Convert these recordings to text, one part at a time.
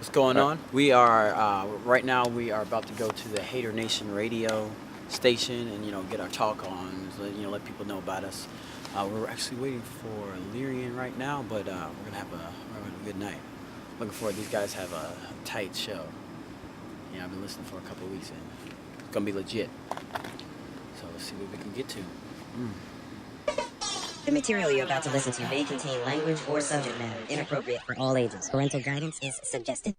What's going on? We are right now. We are about to go to the HaterNation radio station and get our talk on. Let people know about us. We're actually waiting for Lyrian right now, but we're gonna have a good night. Looking forward. These guys have a tight show. I've been listening for a couple of weeks and it's gonna be legit. So let's see what we can get to. The material you're about to listen to may contain language or subject matter inappropriate for all ages. Parental guidance is suggested.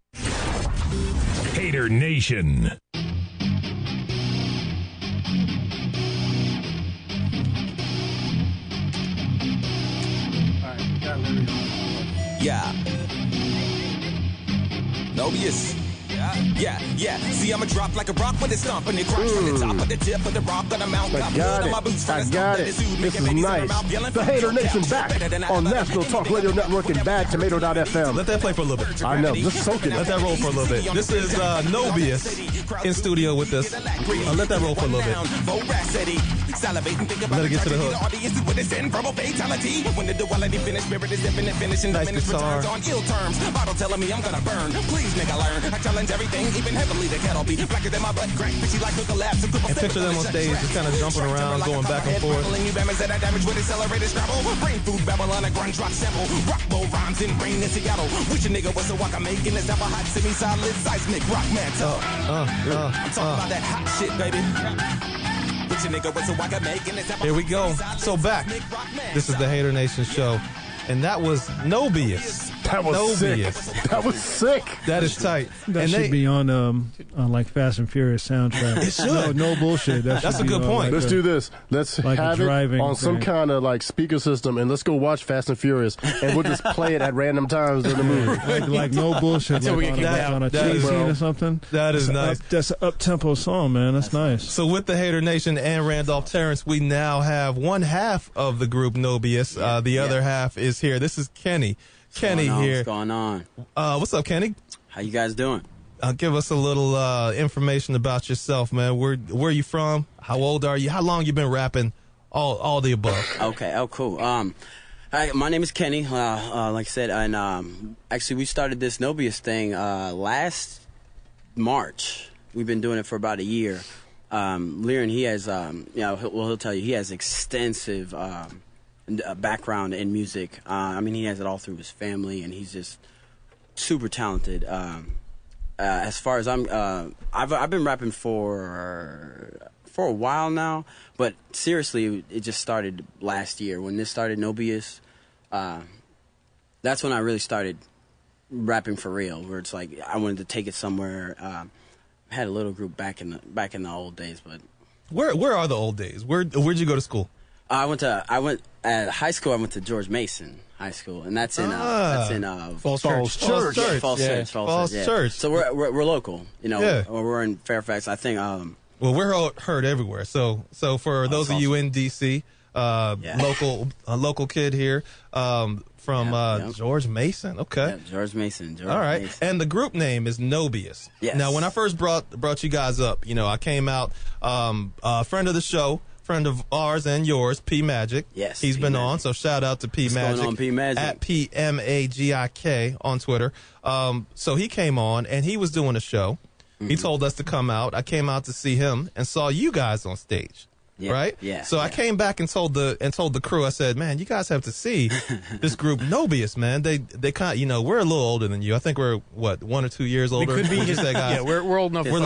HaterNation. Yeah. NobyuS. Yeah. See, I'ma drop like a rock when it's stomping. It cracks from the top of the tip of the rock. Gonna mount up. I got it. This is nice. The HaterNation back on National Talk Radio Network and badtomato.fm. Let that play for a little bit. I know. Just soak it. Let that roll for a little bit. This is NobyuS in studio with us. Let that roll for a little bit. Let it get to the hook. Nice guitar. And picture them on stage just kind of jumping around, going back and forth. Here we go. So back. This is the HaterNation show. And that was NobyuS. That was sick. That was sick. That is tight. That and should be on like Fast and Furious soundtrack. It should. No bullshit. That's a good point. Let's do this. Let's like have it on some kind of like speaker system, and let's go watch Fast and Furious, and we'll just play it at random times during the movie. like no bullshit. Until we get on a chase scene or something. That is nice. That's an up-tempo song, man. That's nice. So with the HaterNation and Randolph Terrance, we now have one half of the group NobyuS. The other half is here. This is Kenny. Kenny here. What's going on? What's up, Kenny? How you guys doing? Give us a little information about yourself, man. Where are you from? How old are you? How long you been rapping? All the above. Okay. Oh, cool. Hi, my name is Kenny. Like I said, and actually we started this NobyuS thing last March. We've been doing it for about a year. Lyrian, he has, he'll tell you, he has extensive background in music. I mean, he has it all through his family, and he's just super talented. As far as I've been rapping for a while now, but seriously, it just started last year when this started NobyuS. That's when I really started rapping for real, where it's like I wanted to take it somewhere. I had a little group back in the old days, but where are the old days? Where'd you go to school? I went at high school. I went to George Mason High School, and that's in Falls Church. Falls Church. So we're local, we're in Fairfax. I think. Well, we're heard everywhere. So for those of you in DC, local kid here from George Mason. Okay. Yeah, George Mason. All right. Mason. And the group name is NobyuS. Yes. Now, when I first brought you guys up, I came out a friend of the show. Friend of ours and yours, P Magic. Yes, he's been on. So shout out to P Magic. What's going on, P Magic? At PMAGIK on Twitter. So he came on and he was doing a show. Mm-hmm. He told us to come out. I came out to see him and saw you guys on stage. Yeah, right? Yeah. So I came back and told the crew. I said, "Man, you guys have to see this group NobyuS, man. They kind of, we're a little older than you. I think we're 1 or 2 years older. We could be. Say, guys? Yeah, we're old enough. We're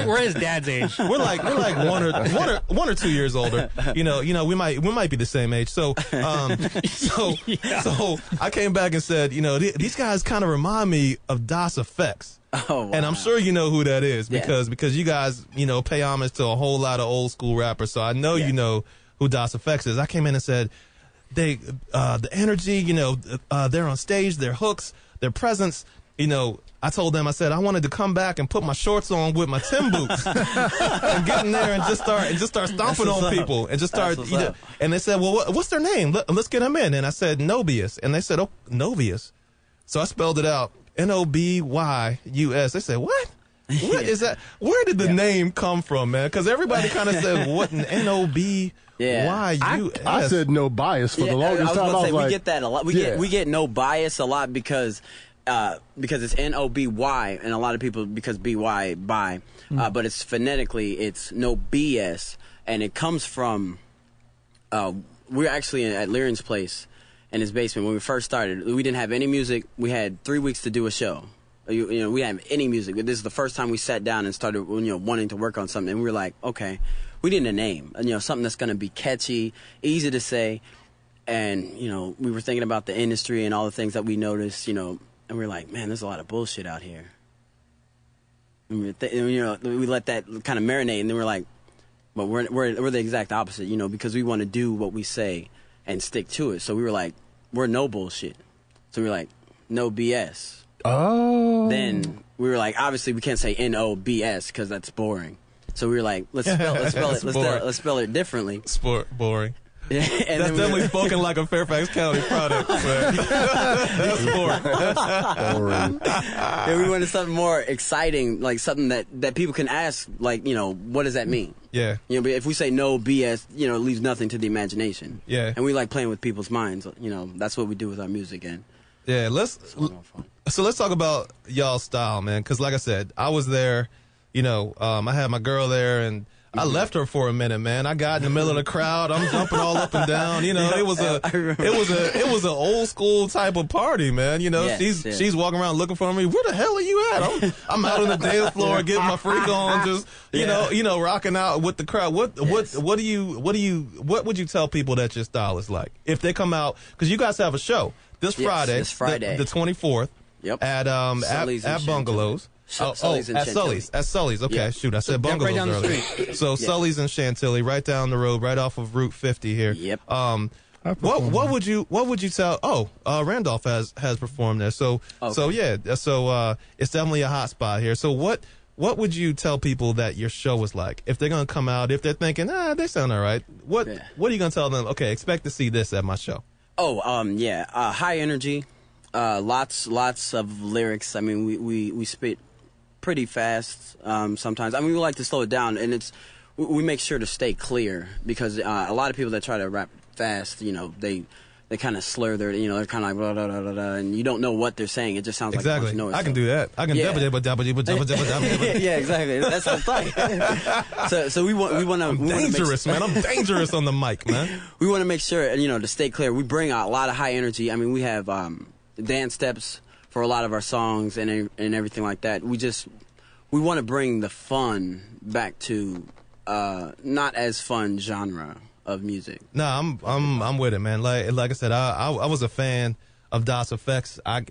we're his dad's age. We're like 1 or 2 years older. We might be the same age. So I came back and said, these guys kind of remind me of Das Effects. Oh, wow. And I'm sure you know who that is because you guys, pay homage to a whole lot of old school rappers. So I know you know who Das Effects is. I came in and said, the energy, they're on stage, their hooks, their presence, I told them, I said, I wanted to come back and put my shorts on with my Tim boots and get in there and just start stomping on people and just start, and they said, well, what's their name? Let's get them in. And I said, NobyuS. And they said, oh, NobyuS. So I spelled it out. NobyuS. They said, what? What is that? Where did the name come from, man? Because everybody kind of said, what an NobyuS. I said no bias for the longest time. I was like, we get that a lot. We get no bias a lot because because it's NOBY, and a lot of people because BY by, but it's phonetically it's NobyuS, and it comes from. We're actually at Lyran's place in his basement when we first started. We didn't have any music. We had 3 weeks to do a show. We didn't have any music. This is the first time we sat down and started, wanting to work on something. And we were like, okay, we need a name. Something that's going to be catchy, easy to say. And, we were thinking about the industry and all the things that we noticed, and we were like, man, there's a lot of bullshit out here. And we let that kind of marinate, and then we're like, but we're the exact opposite, because we want to do what we say and stick to it. So we were like, we're no bullshit. So we were like, no BS. Oh. Then we were like, obviously we can't say NOBS because that's boring. So we were like, let's spell it differently. Boring. Yeah, and that's definitely spoken like a Fairfax County product. That's boring. Yeah, we wanted something more exciting, like something that people can ask, like, what does that mean? Yeah. But if we say no BS, it leaves nothing to the imagination. Yeah. And we like playing with people's minds. That's what we do with our music. And yeah, so let's talk about y'all's style, man. Because like I said, I was there. I had my girl there, and I left her for a minute, man. I got in the middle of the crowd. I'm jumping all up and down. It was an old school type of party, man. She's walking around looking for me. Where the hell are you at? I'm out on the dance floor getting my freak on, just rocking out with the crowd. What would you tell people that your style is like if they come out? Because you guys have a show this Friday, the 24th. Yep. At Bungalows. At Sully's. Okay, Yeah. shoot, I said Bungalows right down the earlier. street. So Sully's in Chantilly, right down the road, right off of Route 50 here. Yep. What would you tell? Randolph has performed there. So it's definitely a hot spot here. So what would you tell people that your show is like if they're gonna come out? If they're thinking, they sound all right. What are you gonna tell them? Okay, expect to see this at my show. High energy. Lots of lyrics. I mean, we spit pretty fast sometimes. I mean, we like to slow it down, and we make sure to stay clear because a lot of people that try to rap fast, they kind of slur their, they're kind of like blah, blah, blah, blah, blah, and you don't know what they're saying. It just sounds like a bunch of noise. I can do that. I can Yeah, exactly. That's the thing. So we want to dangerous, man. I'm dangerous on the mic, man. We want to make sure, to stay clear. We bring a lot of high energy. I mean, we have dance steps for a lot of our songs and everything like that. We want to bring the fun back to not as fun genre of music. No, I'm with it, man. Like I said, I was a fan of Das Effects. I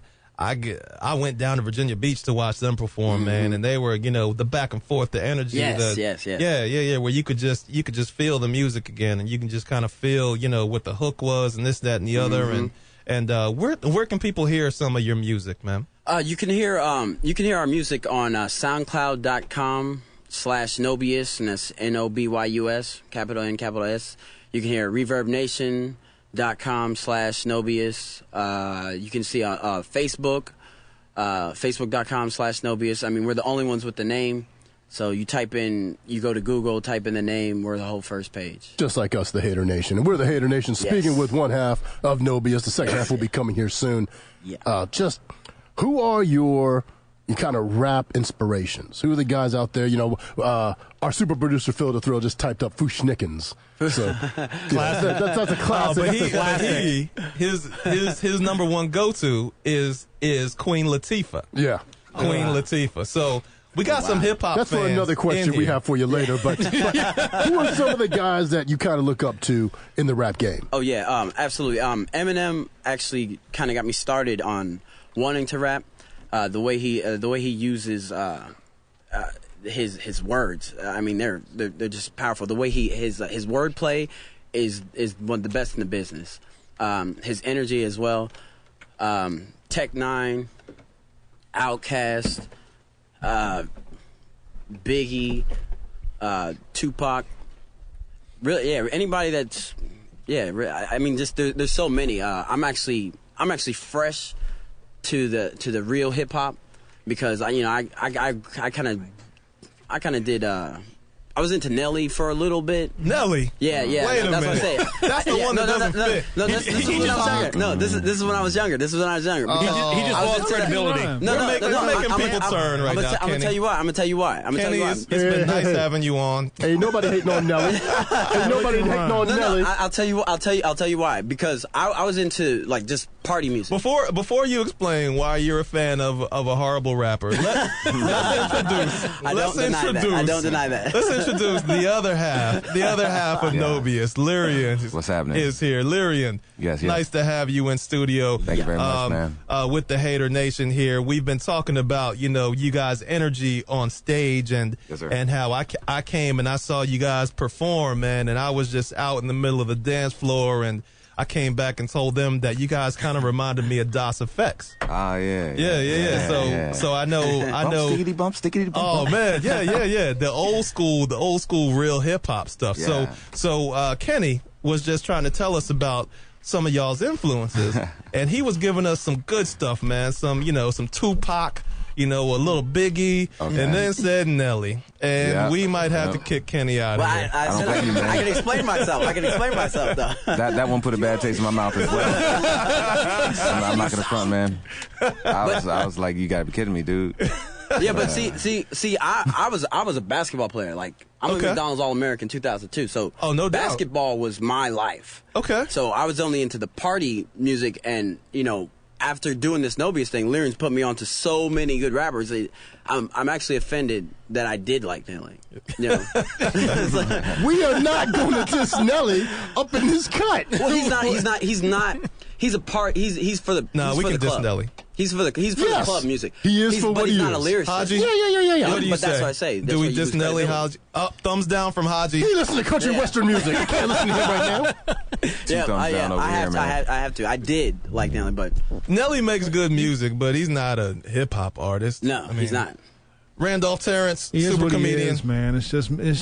went down to Virginia Beach to watch them perform, man, and they were, the back and forth, the energy. Yes. Yeah. Where you could just feel the music again, and you can just kind of feel, what the hook was, and this, that, and the other, and where can people hear some of your music, man? You can hear our music on SoundCloud.com/NobyuS, and that's NOBYUS, capital N, capital S. You can hear ReverbNation.com/NobyuS. You can see on Facebook, Facebook.com/NobyuS. I mean, we're the only ones with the name. So you go to Google, type in the name, we're the whole first page. Just like us, the Hater Nation. And we're the Hater Nation speaking with one half of NobyuS. The second half will be coming here soon. Yeah. Who are your kind of rap inspirations? Who are the guys out there? Our super producer Phil the Thrill just typed up Fushnikins. So that's a classic. His number one go-to is Queen Latifah. Yeah. Queen Latifah. So we got some hip-hop That's fans for another question we have for you later. But who are some of the guys that you kind of look up to in the rap game? Oh, yeah, absolutely. Eminem actually kind of got me started on wanting to rap. The way he uses his words. I mean, they're just powerful. The way his wordplay is one of the best in the business. His energy as well. Tech Nine, Outkast, Biggie, Tupac. Really, yeah. Anybody that's, yeah. I mean, just there's so many. I'm actually fresh to the real hip hop because I kind of did I was into Nelly for a little bit. Nelly. Yeah. Wait a That's minute. what I'm saying. That's the one that doesn't fit. No, this is when I was younger. No, this is when I was younger. This is when I was younger. He just lost credibility. We're making people turn right now, I'm gonna tell you why. Kenny, it's been nice having you on. Ain't nobody hating on Nelly. Ain't nobody hating on Nelly. I'll tell you why. Because I was into like just party music. Before you explain why you're a fan of a horrible rapper, let's introduce. I don't deny that. Let's introduce the other half of NobyuS. Lyrian. What's happening? Is here. Lyrian. Yes. Nice to have you in studio. Thank you very much, man. With the HaterNation here, we've been talking about you guys' energy on stage and Yes, sir. and how I came and I saw you guys perform, man, and I was just out in the middle of the dance floor and I came back and told them that you guys kind of reminded me of DOS Effects. Ah, yeah. So I know. Stickity bump. Oh man, yeah. The old school real hip hop stuff. Yeah. So Kenny was just trying to tell us about some of y'all's influences, and he was giving us some good stuff, man. Some Tupac. A little Biggie, and then said Nelly. And we might have to kick Kenny out of here. I can explain myself, though. That one put a bad taste in my mouth as well. I'm not gonna front, man. I was like, you gotta be kidding me, dude. Yeah, but see, I was a basketball player. Like I'm a McDonald's All-American 2002. So no doubt. Basketball was my life. Okay. So I was only into the party music, and after doing this NobyuS thing, Lyrian's put me on to so many good rappers. I'm actually offended that I did like Nelly. We are not going to diss Nelly up in this cut. Well, he's not. He's a part. He's for the. No, he's we for can the diss club. Nelly. He's for the club music. He is for what he is. But he's not a lyricist. Haji? Yeah. What do you But say? that's what I say. Do we diss Nelly, Haji? Thumbs down from Haji. He listen to country western music. You can't listen to him right now. I have to. I did like Nelly, but Nelly makes good music, but he's not a hip hop artist. no, he's not. Randolph Terrance, He is super what comedian. he is, man. It's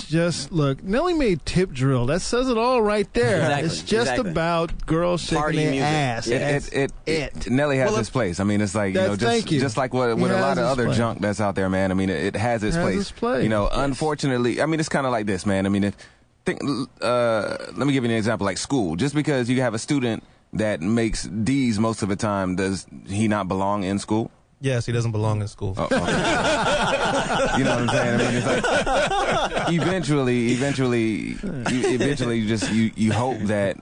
just look. Nelly made Tip Drill. That says it all right there. Exactly, It's just about girls shaking Party their music. ass. It Nelly has its place. I mean, it's like just like what a lot of other junk that's out there, man. I mean, it has its place. Unfortunately, I mean, it's kind of like this, man. I mean, let me give you an example, like school. Just because you have a student that makes D's most of the time, does he not belong in school? Yes, he doesn't belong in school. Oh, okay. You know what I'm saying? I mean, it's like eventually, you hope that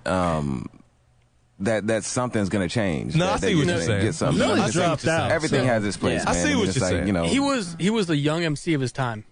that something's gonna change. No, I see what you're saying. Get something. Nelly dropped out. Everything has its place. I Man. see what it's you're like, saying. He was the young MC of his time.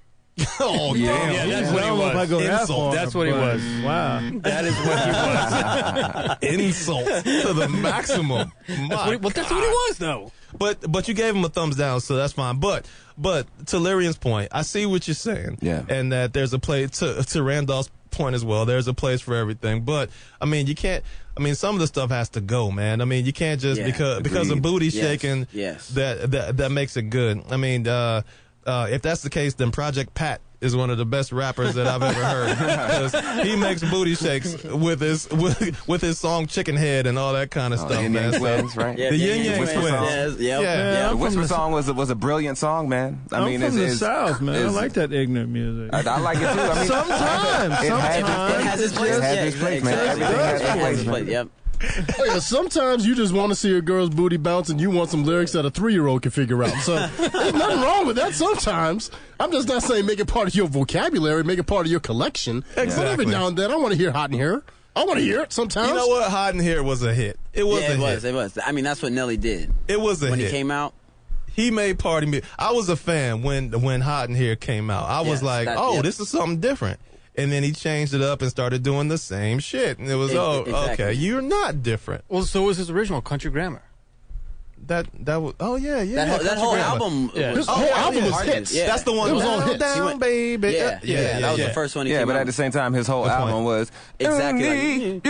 Oh, damn. Yeah, that's I what he don't know if I was. go that Insult. far, That's what he but- was. Wow. That is what he was. Insult to the maximum. Well, that's what he was, though. But you gave him a thumbs down, so that's fine. But to Lyrian's point, I see what you're saying. Yeah. And that there's a place to Randolph's point as well. There's a place for everything. But I mean, you can't. I mean, some of the stuff has to go, man. I mean, you can't just because of booty shaking. Yes. That makes it good. I mean, if that's the case, then Project Pat is one of the best rappers that I've ever heard, because he makes booty shakes with his song Chicken Head and all that kind of stuff, Yin man. Yang Twins, right? Yeah, The Yin Yang Twins. Twins. Yes, The Whisper song was a brilliant song, man. I mean, I'm from the it's South, man. I like that ignorant music. I like it too. I mean, Sometimes. It has its place. It has its place, man. Everything has its place, man. Yep. Sometimes you just want to see a girl's booty bounce and you want some lyrics that a 3-year-old can figure out. So there's nothing wrong with that sometimes. I'm just not saying make it part of your vocabulary, make it part of your collection. Exactly. But every now and then I want to hear Hot in Here. I want to hear it sometimes. You know what? Hot in Here was a hit. It was a hit. It was. I mean, that's what Nelly did. It was a when hit. he came out. He made party music. I was a fan when Hot in Here came out. I was like, this is something different. And then he changed it up and started doing the same shit. And it was, Exactly. okay, you're not different. Well, so was his original Country Grammar. That was, That whole album. Yeah. This whole album was hits. Yeah. That's the one. It was all hits. Down, baby. Yeah, that was the first one he Yeah, came but out at the same time, his whole album was Exactly.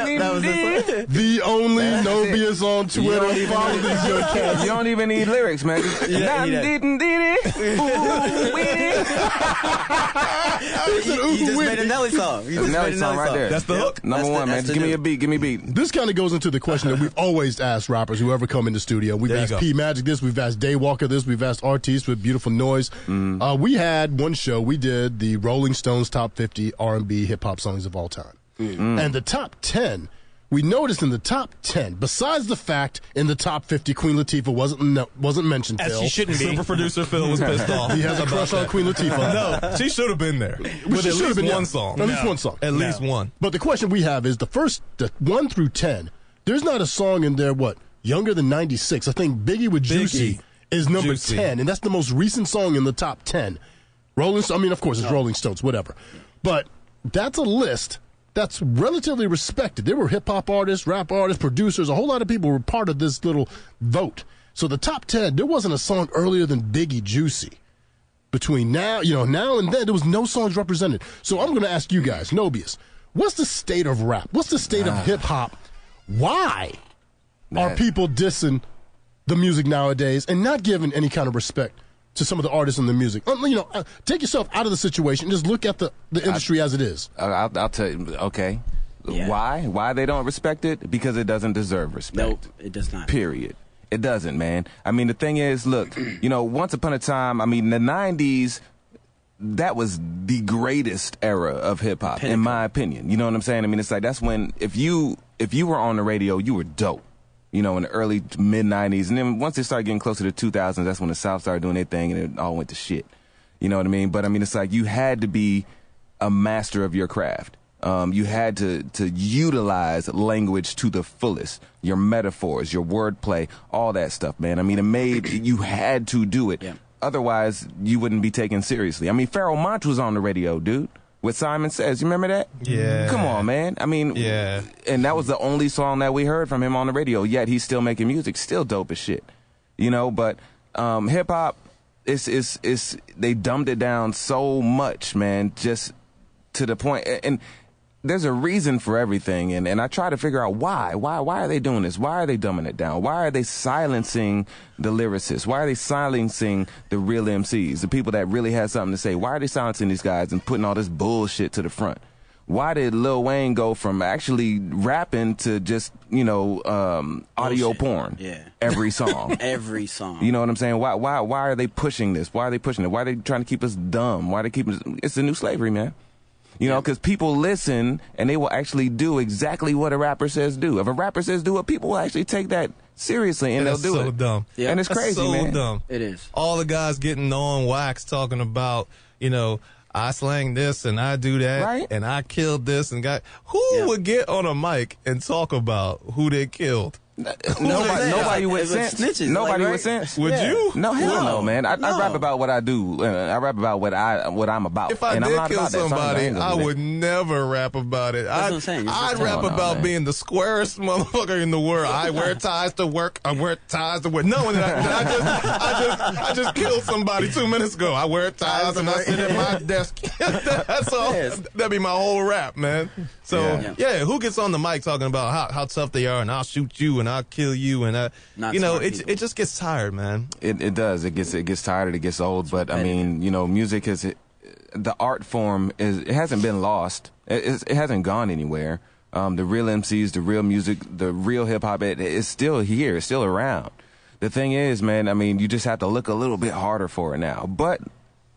The only NobyuS on Twitter. Follow this good cat. You don't even need lyrics, man. Yeah, he You just made a Nelly song. You just Nelly made a song right there. That's the hook. Number one, man. Just give me a beat. Give me a beat. This kind of goes into the question that we've always asked rappers who ever come in the studio. We've asked P Magic this. We've asked Daywalker this. We've asked Artiste with Beautiful Noise. We had one show. We did the Rolling Stones Top 50 R&B hip hop songs of all time, and the top 10. We noticed in the top 10, besides the fact in the top 50, Queen Latifah wasn't mentioned. As Phil. she shouldn't be. Super producer Phil was pissed off. He has a crush on Queen Latifah. No, she should have been there. With at least one song. At least one song. At least one. But the question we have is the 1 through 10. There's not a song in there, younger than 96. I think Biggie with Juicy is number 10, and that's the most recent song in the top 10. Of course, it's Rolling Stones, whatever. But that's a list that's relatively respected. There were hip-hop artists, rap artists, producers, a whole lot of people were part of this little vote. So the top 10, there wasn't a song earlier than Biggie Juicy. Between now and then, there was no songs represented. So I'm going to ask you guys, NobyuS, what's the state of rap? What's the state of hip-hop? Why are people dissing the music nowadays and not giving any kind of respect to some of the artists in the music? Take yourself out of the situation and just look at the industry as it is. I'll tell you, okay. Yeah. Why they don't respect it? Because it doesn't deserve respect. Nope, it does not. Period. It doesn't, man. The thing is, look, once upon a time, the 90s, that was the greatest era of hip-hop, in my opinion. You know what I'm saying? It's like that's when, if you were on the radio, you were dope. In the early mid-90s. And then once it started getting closer to 2000s, that's when the South started doing their thing and it all went to shit. You know what I mean? But it's like you had to be a master of your craft. You had to utilize language to the fullest. Your metaphors, your wordplay, all that stuff, man. You had to do it. Yeah. Otherwise, you wouldn't be taken seriously. Pharoah Monch was on the radio, dude. What Simon Says. You remember that? Yeah. Come on, man. Yeah. And that was the only song that we heard from him on the radio, yet he's still making music, still dope as shit. But hip-hop, they dumbed it down so much, man, just to the point. And there's a reason for everything, and I try to figure out why. Why are they doing this? Why are they dumbing it down? Why are they silencing the lyricists? Why are they silencing the real MCs, the people that really have something to say? Why are they silencing these guys and putting all this bullshit to the front? Why did Lil Wayne go from actually rapping to just, audio porn? Yeah. Every song. Every song. You know what I'm saying? Why are they pushing this? Why are they pushing it? Why are they trying to keep us dumb? Why are they keeping us? It's the new slavery, man. Because people listen and they will actually do exactly what a rapper says do. If a rapper says do it, people will actually take that seriously and they'll do it. That's so dumb. Yeah. And it's crazy, so man. Dumb. It is. All the guys getting on wax talking about, I slang this and I do that, right? And I killed this and who would get on a mic and talk about who they killed? Nobody with sense. Snitches, nobody with sense. Would you? No, hell no, man. I rap about what I do. I rap about what I'm about. If I and did I'm not kill about somebody, that. I would never rap about it. That's what I'm saying. I'd rap about being the squarest motherfucker in the world. I wear ties to work. I wear ties to work. No, I just killed somebody 2 minutes ago. I wear ties and I sit at my desk. That's all. Yes. That'd be my whole rap, man. So who gets on the mic talking about how tough they are and I'll shoot you and I'll kill you and it just gets tired, man. It does. It gets tired. It gets old. But music is the art form it hasn't been lost. It hasn't gone anywhere. The real MCs, the real music, the real hip hop, it's still here. It's still around. The thing is, man, you just have to look a little bit harder for it now. But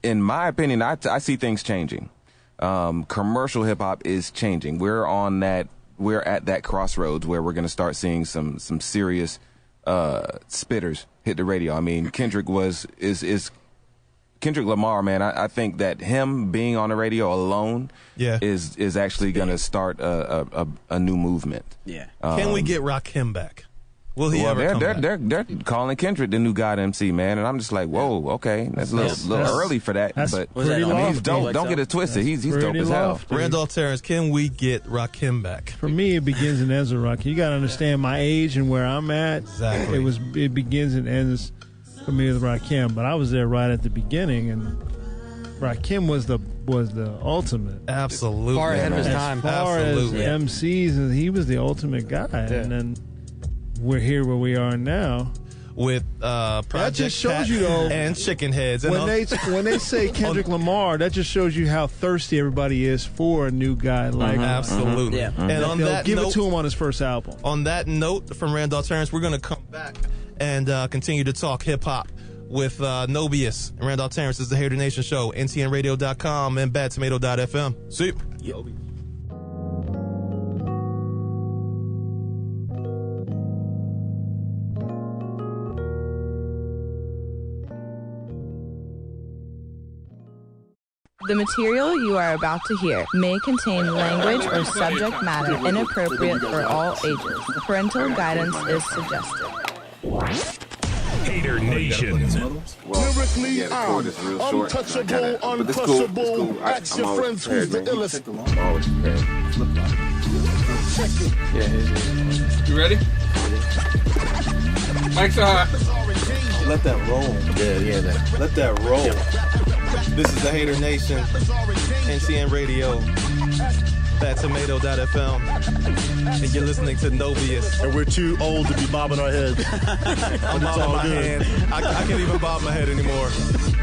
in my opinion, I see things changing. Commercial hip hop is changing. We're at that crossroads where we're going to start seeing some serious spitters hit the radio. Kendrick Kendrick Lamar, man. I think that him being on the radio alone is actually going to start a new movement. Yeah. Can we get Rakim back? Will he ever come back? They're calling Kendrick the new God MC, man, and I'm just like, whoa, okay, that's a little early for that. But don't get it twisted. He's dope as hell. Randolph Terrance, can we get Rakim back? For me, it begins and ends with Rakim. You got to understand my age and where I'm at. Exactly. It begins and ends for me with Rakim, but I was there right at the beginning, and Rakim was the ultimate. Absolutely, far ahead of his time. As far as MCs, he was the ultimate guy, and then we're here where we are now. with Project that just shows Cat you though, and Chicken Heads. And when they say Kendrick Lamar, that just shows you how thirsty everybody is for a new guy. Like absolutely. Yeah. And on they'll that give note, it to him on his first album. On that note, from Randolph Terrance, we're going to come back and continue to talk hip hop with NobyuS and Randolph Terrance. Is the HaterNation Show, NTNRadio.com and badtomato.fm. See you. The material you are about to hear may contain language or subject matter inappropriate for all ages. Parental guidance is suggested. HaterNation. Lyrically, I'm untouchable, uncrushable. Ask your friends who's the illest. You ready? Mike's hot. Let that roll. Yeah. Let that roll. This is the HaterNation, NTN Radio, badtomato.fm, and you're listening to NobyuS. And we're too old to be bobbing our heads. I'm bobbing my head. I can't even bob my head anymore.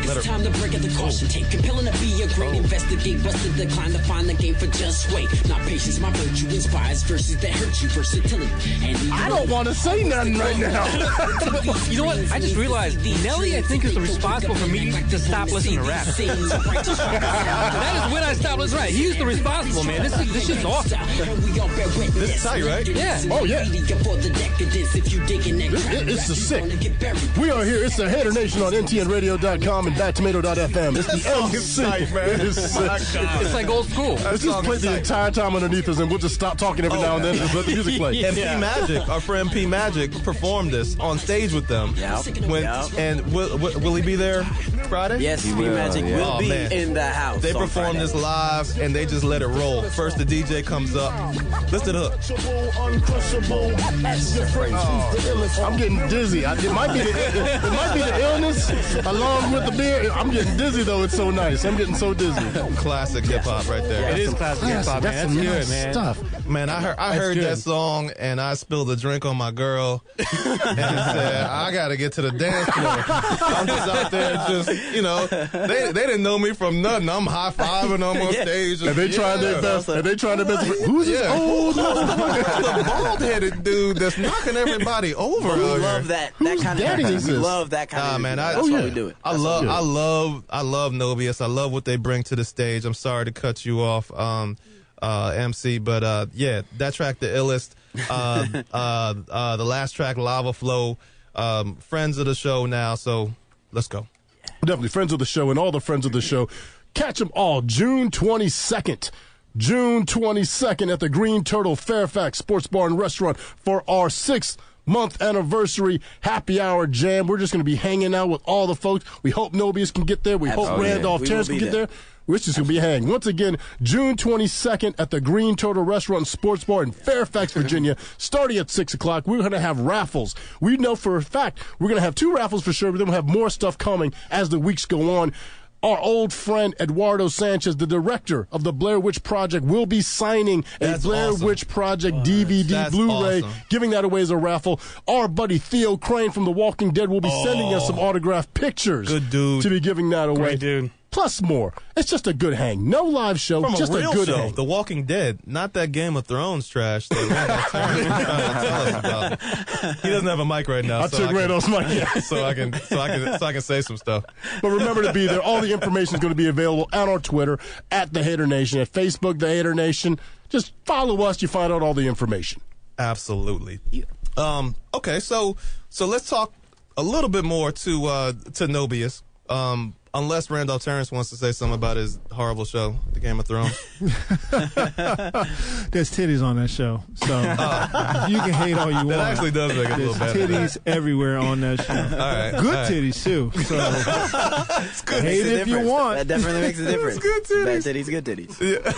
It's time to break out the caution tape. Compelling to be a great investigate. Bust the decline to find the game for just wait. Not patience, my virtue inspires verses that hurt you. Versatility. And I don't want to say nothing right now. You know what? I just realized Nelly, I think, is responsible for me to stop listening to rap. That is when I stopped listening to rap. He's the responsible, man. This shit's awesome. This is tight, right? Yeah. Oh, yeah. It's the sick. We are here. It's the HaterNation on NTNRadio.com and badtomato.fm. It's the MC. Man. It's like old school. Let's just play the entire time underneath us, and we'll just stop talking every now and then and just let the music play. And P Magic, our friend P Magic, performed this on stage with them. And will he be there Friday? Yes, P Magic will be in the house. They performed this live, and they just let it roll. First, the DJ comes up. Listen to the hook. I'm getting dizzy. It might be the illness along with the beer. I'm getting dizzy though. It's so nice. I'm getting so dizzy. Classic hip hop right there. It is classic hip hop, man. That's good, man. Stuff. Man, I heard that song and I spilled a drink on my girl and said, I gotta get to the dance floor. I'm just out there they didn't know me from nothing. I'm high-fiving them on stage. And they trying their best. Who's this old the bald-headed dude that's knocking everybody over? We love that kind of energy. We love that kind of energy. Man, that's why we do it. I love NobyuS. I love what they bring to the stage. I'm sorry to cut you off, MC, but that track, the illest. The last track, Lava Flow. Friends of the show now, so let's go. Definitely friends of the show and all the friends of the show. Catch them all June 22nd. June 22nd at the Green Turtle Fairfax Sports Bar and Restaurant for our 6th-month anniversary happy hour jam. We're just going to be hanging out with all the folks. We hope NobyuS can get there. We hope Randolph Terrance can get there. We're just going to be hanging. Once again, June 22nd at the Green Turtle Restaurant and Sports Bar in Fairfax, Virginia, starting at 6 o'clock. We're going to have raffles. We know for a fact we're going to have 2 raffles for sure, but then we'll have more stuff coming as the weeks go on. Our old friend Eduardo Sanchez, the director of the Blair Witch Project, will be signing a Blair Witch Project DVD Blu-ray, giving that away as a raffle. Our buddy Theo Crane from The Walking Dead will be sending us some autographed pictures. Good dude. To be giving that away. Great dude. Plus more. It's just a good hang. No live show, From just a real good show, hang. The Walking Dead, not that Game of Thrones trash that Randolph Terrance was trying to tell us about. He doesn't have a mic right now. I took Randolph's mic. So I can say some stuff. But remember to be there. All the information is going to be available on our Twitter at the HaterNation, at Facebook, the HaterNation. Just follow us. You find out all the information. Absolutely. Okay, so let's talk a little bit more to NobyuS. Unless Randolph Terrance wants to say something about his horrible show, The Game of Thrones. There's titties on that show, so you can hate all you want. That actually does make it a little better. There's titties everywhere on that show. All right, good titties too. So hate if you want. That definitely makes a difference. Good titties. Bad titties, good titties. Yeah.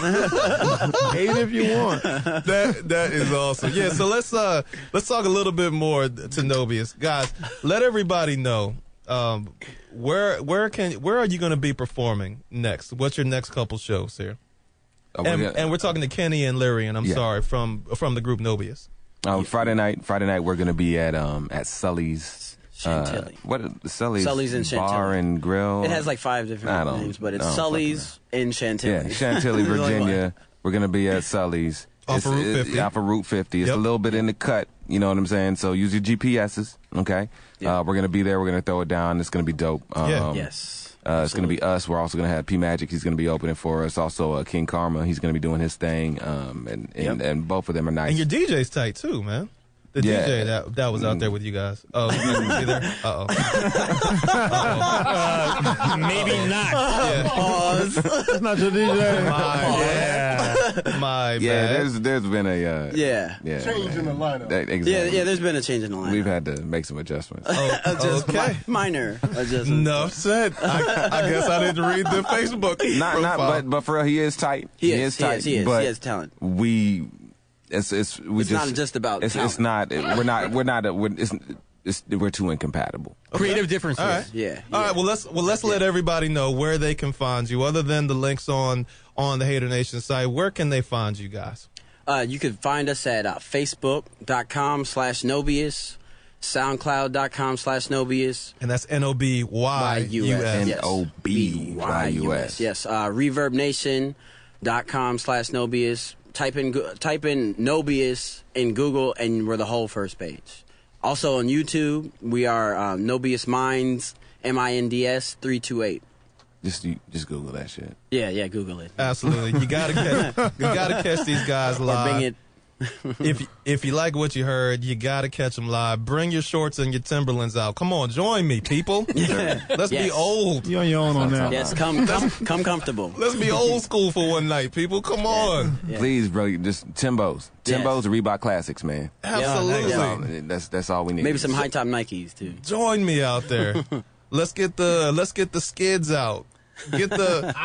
Hate if you want. That is awesome. Yeah. So let's talk a little bit more to NobyuS, guys. Let everybody know. Where are you going to be performing next? What's your next couple shows here? And we're talking to Kenny and Larry, and I'm sorry, from the group NobyuS. Friday night we're going to be at Sully's Chantilly. Sully's in Chantilly. Bar and Grill. It has like 5 different names, but it's Sully's in Chantilly. Yeah, Chantilly, Virginia. We're going to be at Sully's. Off of Route 50. Off of Route 50. It's a little bit in the cut, you know what I'm saying? So use your GPSs, okay? We're going to be there. We're going to throw it down. It's going to be dope. Yes. It's going to be us. We're also going to have P Magic. He's going to be opening for us. Also, King Karma. He's going to be doing his thing. And both of them are nice. And your DJ's tight too, man. The DJ that was out there with you guys. Oh, you didn't see there? Maybe not. Pause. That's not your DJ. My bad. There's been a change in the lineup. Exactly. Yeah, there's been a change in the lineup. We've had to make some adjustments. Okay. Minor adjustments. Enough said. I guess I didn't read the Facebook profile. But for real, he is tight. He is tight. He has talent. It's not just about talent. We're too incompatible. Creative differences. All right. Yeah. All right. Well, let's let everybody know where they can find you. Other than the links on the HaterNation site, where can they find you guys? You can find us at facebook.com/NobyuS, soundcloud.com/NobyuS. And that's NobyuS. NobyuS. Yes. ReverbNation.com/NobyuS. Type in NobyuS in Google, and we're the whole first page. Also on YouTube, we are NobyuS Minds, MINDS 328. Just Google that shit. Yeah, Google it. Absolutely, you gotta catch these guys live. If you like what you heard, you gotta catch them live. Bring your shorts and your Timberlands out. Come on, join me, people. Let's be old. You're on your own on that. Yes, come comfortable. Let's be old school for one night, people. Come on. Yeah. Please, bro, just Timbos. Timbos, Reebok Classics, man. Absolutely. That's all we need. Maybe some high top Nikes too. Join me out there. Let's get the skids out. Get the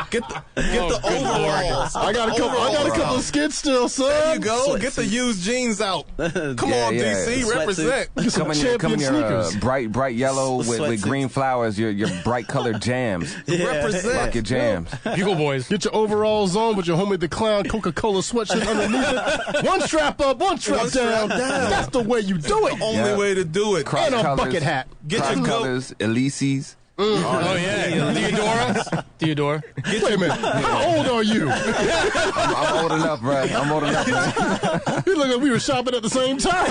overalls. I got a couple of skids still, son. There you go. Get the used jeans out. Come on, DC, represent. Come in your bright yellow with green flowers. Your bright colored jams. Represent. Rock your jams. Bugle Boys. Get your overalls on with your Homie the Clown Coca-Cola sweatshirt underneath it. One strap up, one strap down. That's the way you do it. Only way to do it. And a bucket hat. Get your colors, Elises. Oh yeah, Theodora. Wait a minute. How old are you? I'm old enough, bro. I'm old enough, man. You look like we were shopping at the same time.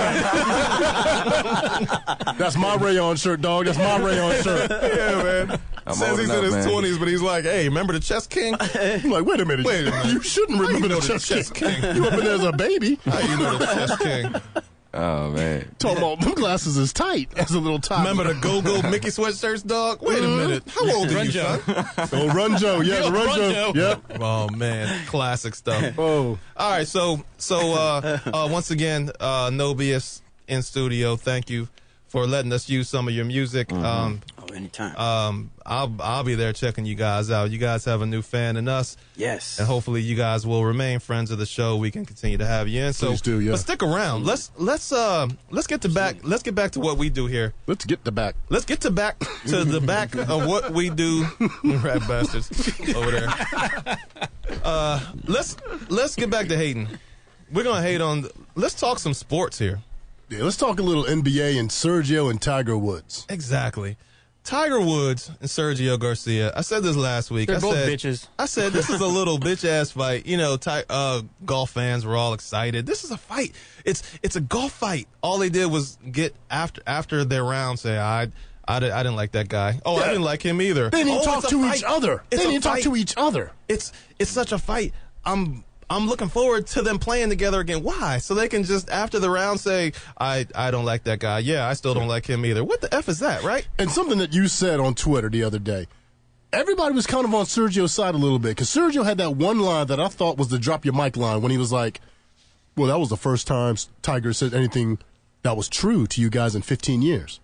That's my rayon shirt, dog. That's my rayon shirt. Yeah, man. Says he's in his 20s, but he's like, hey, remember the Chess King? I'm like, wait a minute. You shouldn't remember the Chess King. You up in there as a baby. How you know the Chess King? Oh, man. Talking about them glasses is tight as a little top. Remember the Go-Go Mickey sweatshirts, dog? Wait a minute. How old are you, son? Oh, Run Joe. Yeah, the Run Joe. Yep. Oh, man. Classic stuff. Oh. All right, so once again, NobyuS in studio, thank you for letting us use some of your music. Anytime. I'll be there checking you guys out. You guys have a new fan in us. Yes. And hopefully you guys will remain friends of the show. We can continue to have you in. So please do, yeah. But stick around. Let's get back to what we do here. Let's get to back to the back of what we do. Rat bastards over there. Let's get back to hating. We're gonna hate on. Let's talk some sports here. Yeah, let's talk a little NBA and Sergio and Tiger Woods. Exactly. Tiger Woods and Sergio Garcia. I said this last week. They're both bitches. I said this is a little bitch-ass fight. You know, golf fans were all excited. This is a fight. It's a golf fight. All they did was get after their round say, I didn't like that guy. Oh, yeah. I didn't like him either. They didn't talk to each other. It's such a fight. I'm looking forward to them playing together again. Why? So they can just, after the round, say, I don't like that guy. Yeah, I still don't like him either. What the F is that, right? And something that you said on Twitter the other day, everybody was kind of on Sergio's side a little bit, because Sergio had that one line that I thought was the drop your mic line when he was like, well, that was the first time Tiger said anything that was true to you guys in 15 years.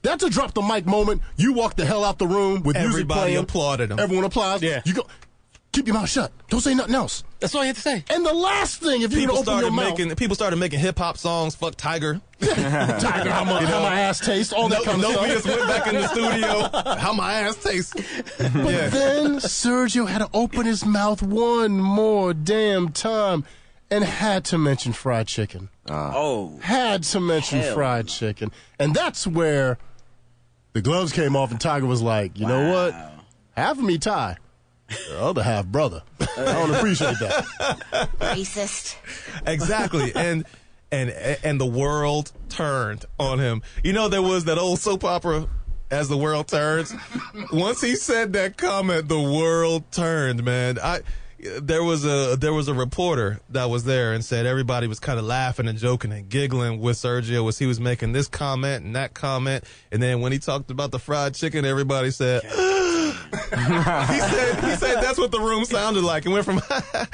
That's a drop the mic moment. You walk the hell out the room with music playing. Everybody applauded him. Everyone applauds. Yeah. You go, keep your mouth shut. Don't say nothing else. That's all you have to say. And the last thing, if you open your mouth. People started making hip-hop songs, fuck Tiger. Tiger, how my ass tastes, all that kind of stuff. NobyuS went back in the studio, how my ass tastes. But then Sergio had to open his mouth one more damn time and had to mention fried chicken. Had to mention fried chicken. And that's where The gloves came off, and Tiger was like, you know what? Half of me Ty, the other half brother. I don't appreciate that. Racist. Exactly. And the world turned on him. You know, there was that old soap opera, As the World Turns. Once he said that comment, the world turned, man. There was a reporter that was there and said everybody was kind of laughing and joking and giggling with Sergio as he was making this comment and that comment. And then when he talked about the fried chicken, everybody said, he said that's what the room sounded like. It went from that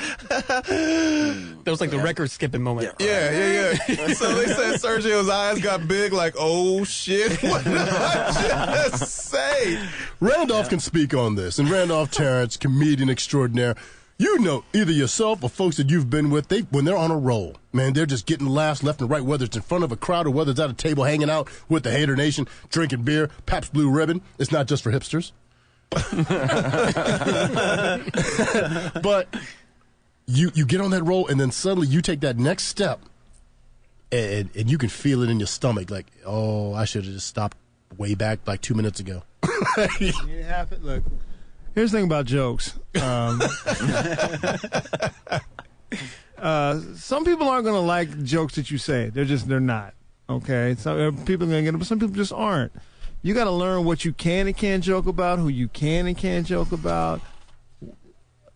was like the record skipping moment. Yeah. So they said Sergio's eyes got big, like, oh shit, what did I just say? Randolph can speak on this, and Randolph Terrance, comedian extraordinaire. You know, either yourself or folks that you've been with, when they're on a roll, man, they're just getting laughs left and right, whether it's in front of a crowd or whether it's at a table hanging out with the HaterNation, drinking beer, Pabst Blue Ribbon. It's not just for hipsters. But you get on that roll, and then suddenly you take that next step, and you can feel it in your stomach, like, oh, I should have just stopped way back like 2 minutes ago. It happened. Look. Here's the thing about jokes. Some people aren't going to like jokes that you say. They're not. Okay? Some people are going to get it, but some people just aren't. You got to learn what you can and can't joke about, who you can and can't joke about.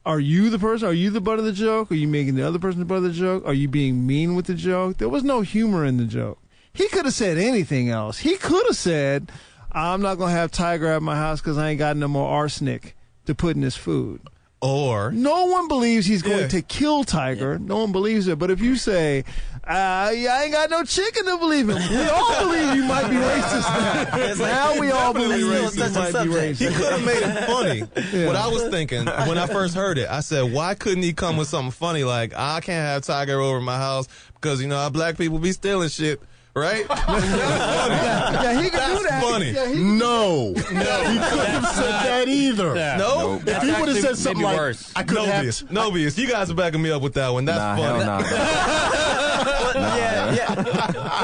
Are you the person? Are you the butt of the joke? Are you making the other person the butt of the joke? Are you being mean with the joke? There was no humor in the joke. He could have said anything else. He could have said, I'm not going to have Tiger at my house because I ain't got no more arsenic to put in his food. Or no one believes he's going to kill Tiger. No one believes it. But if you say, I ain't got no chicken to believe him, we all believe you might be racist. Now we all believe you might be racist. He could have made it funny. What I was thinking when I first heard it, I said, why couldn't he come with something funny like, I can't have Tiger over my house because, you know, how black people be stealing shit. Right? That's funny. Yeah, he could do that. Funny. No. He couldn't have said that either. Yeah. No? Nope. If he would have said something like, I could have... NobyuS, you guys are backing me up with that one. That's funny.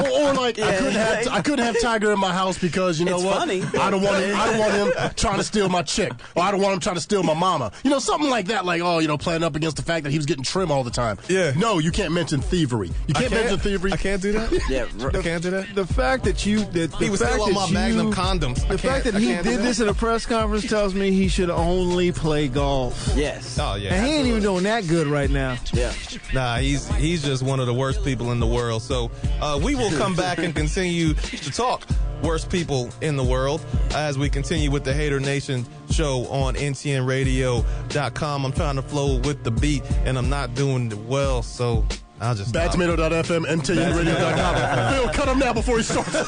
Or like, I couldn't have Tiger in my house because, you know what? Funny. I don't want him trying to steal my chick. Or I don't want him trying to steal my mama. You know, something like that. Like, playing up against the fact that he was getting trim all the time. Yeah. No, you can't mention thievery. You can't mention thievery. I can't do that? Yeah. I can't do that? The fact that he was still on my Magnum condoms. The fact that he did this at a press conference tells me he should only play golf. Yes. Oh, yeah. And he ain't even doing that good right now. Yeah. Nah, he's just one of the worst people in the world. So we will come back and continue to talk worst people in the world as we continue with the HaterNation show on NTNRadio.com. I'm trying to flow with the beat, and I'm not doing well, so... I'll just Badtomato.fm, NTNRadio.com. Phil, cut him now before he starts. Hey,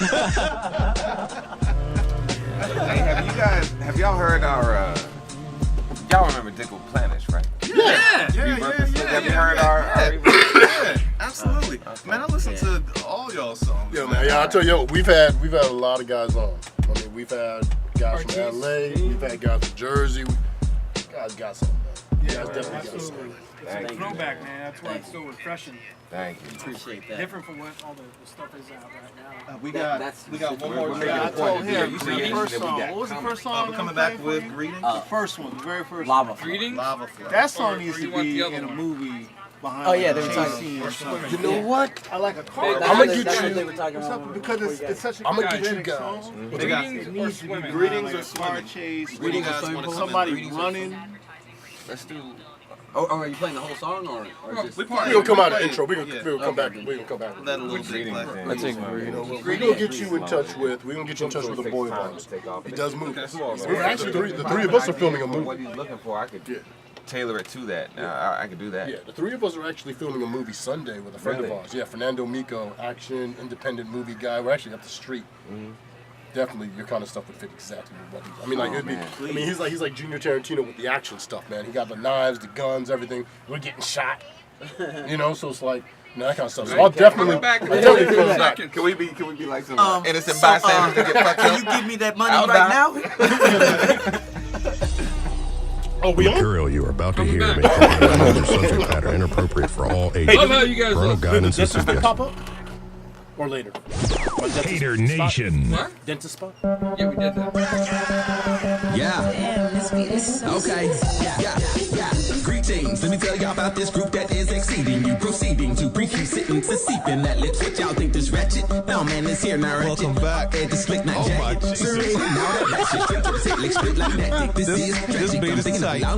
have y'all heard our, y'all remember Dick Planish, right? Yeah. Have you heard our Yeah, absolutely. Okay. Man, I listen to all y'all songs. Yo, man, I tell you, we've had a lot of guys on. I mean, we've had guys from LA, we've had guys from Jersey. Guys got something, man. You guys definitely got something. Throwback, man. That's why it's so refreshing. Thank you. Appreciate that. Different from what all the stuff is out right now. We got one more track. I told him the first song. What was the first song? We're coming back with Greetings. The first one, the very first Lava one. Greetings? Lava Flow. That song needs to be in a movie behind. Oh yeah, they were talking. You know what? I like a car. I'm gonna get you. They were talking about because it's such a I'm gonna get you kinetic guys. song. Greetings It needs to be Greetings or like swimming? car chase. Greetings or swimming? Somebody running. Let's do... Oh, are you playing the whole song or just? We're gonna come out of the intro. We're gonna come back. We're gonna come back. That a little bit. Let's take We're gonna get you in touch with. We're gonna get you in touch with the boy vibes. He does movies. We're actually the three of us are filming a movie. What he's looking for, I could tailor it to that. I could do that. Yeah, the three of us are actually filming a movie Sunday with a friend of ours. Yeah, Fernando Mico, action, independent movie guy. We're actually up the street. Definitely, your kind of stuff would fit exactly with what he's. I mean, like it'd be. I mean, he's like Junior Tarantino with the action stuff, man. He got the knives, the guns, everything. We're getting shot, you know. So it's like that kind of stuff. So I'll definitely. Can we be like some innocent bystanders to get fucked up? Can you give me that money right now? Oh, we material you are about to hear may contain language subject matter inappropriate for all ages. Love how you guys parental guidance is suggested. Pop up? Or later. HaterNation. What? Dentist spot? Yeah, we did that. Yeah. Damn, this beat is so Okay. Yeah. Greetings. Let me tell y'all about this group that is exceeding you. Proceeding to preach you sitting to seep in that lips. What y'all think this ratchet? No, man, it's here now. Welcome back. Head to slick, not jagged. Jesus. This beat is tight. You are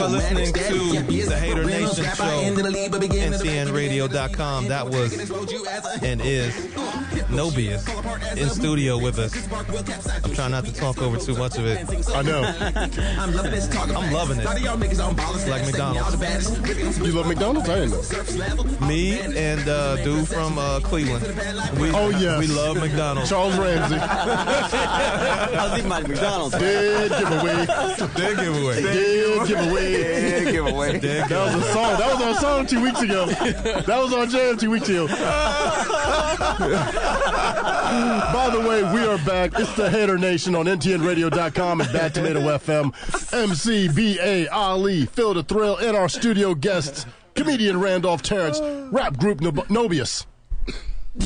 listening to the HaterNation show, NTNRadio.com. That was and is NobyuS in studio with us. I'm trying not to talk over too much of it. I know. I'm loving it. It's like McDonald's. You love McDonald's? I didn't know. Me and dude from Cleveland. We love McDonald's. Charles Ramsey. I was eating my McDonald's. Dead giveaway. Dead giveaway. Dead giveaway. Dead giveaway. That was a song. That was our song 2 weeks ago. That was our jam 2 weeks ago. By the way, we are back. It's the HaterNation on NTNRadio.com and Bad Tomato FM. MC, B.A., Ali, Phil the Thrill, and our studio guests, Comedian Randolph Terrance, rap group NobyuS.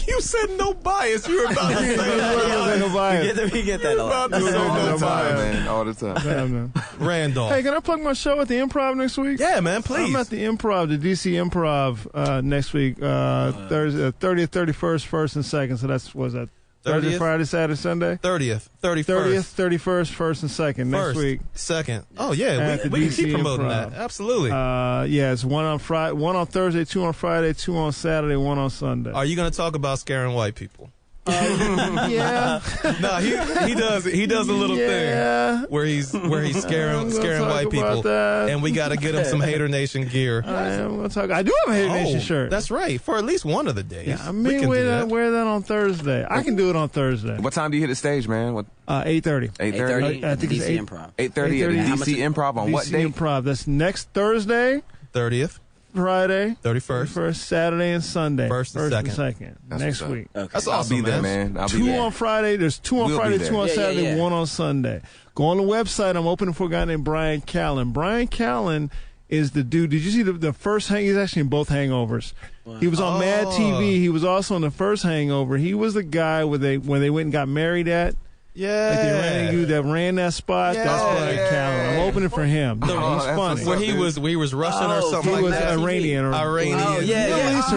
You said no bias. You were about to say no bias. We get that a lot. All the time, man. All the time. Yeah, man. Randolph. Hey, can I plug my show at the Improv next week? Yeah, man, please. I'm at the Improv, the DC Improv next week, Thursday, 30th, 31st, 1st, and 2nd. So that's, was that Thursday, 30th? Friday, Saturday, Sunday? 30th, 31st. 30th, 31st, 1st, and 2nd next week. 2nd. Oh, yeah, At the we can keep DC promoting Improv. that. Absolutely. Yeah, it's one on Friday, one on Thursday, 2 on Friday, 2 on Saturday, 1 on Sunday. Are you going to talk about scaring white people? Yeah. No, he does a little thing where he's scaring white people, and we got to get him some HaterNation gear. I am going to talk. I do have a HaterNation shirt. That's right, for at least one of the days. Yeah, I may wear that on Thursday. I can do it on Thursday. What time do you hit the stage, man? 8:30. 8:30. I think DC it's Improv. 8:30 at the DC Improv on what day? DC Improv. That's next Thursday, 30th, Friday, 31st, Saturday, and Sunday. 1st and 2nd. Next week. Okay. That's I'll awesome, be there, man. I'll be 2 there. on Friday. There's 2 on We'll Friday, be 2 on there. Saturday, 1 on Sunday. Go on the website. I'm opening for a guy named Brian Callen. Brian Callen is the dude. Did you see the first hang? He's actually in both Hangovers. Wow. He was on Mad TV. He was also on the first Hangover. He was the guy when they went and got married at. Yeah. Like the Iranian dude that ran that spot. Yeah. That's Brian Callen. I'm opening for him. He's funny. Where he was Russian or something he like was that. Iranian. Iranian. Oh, yeah. It's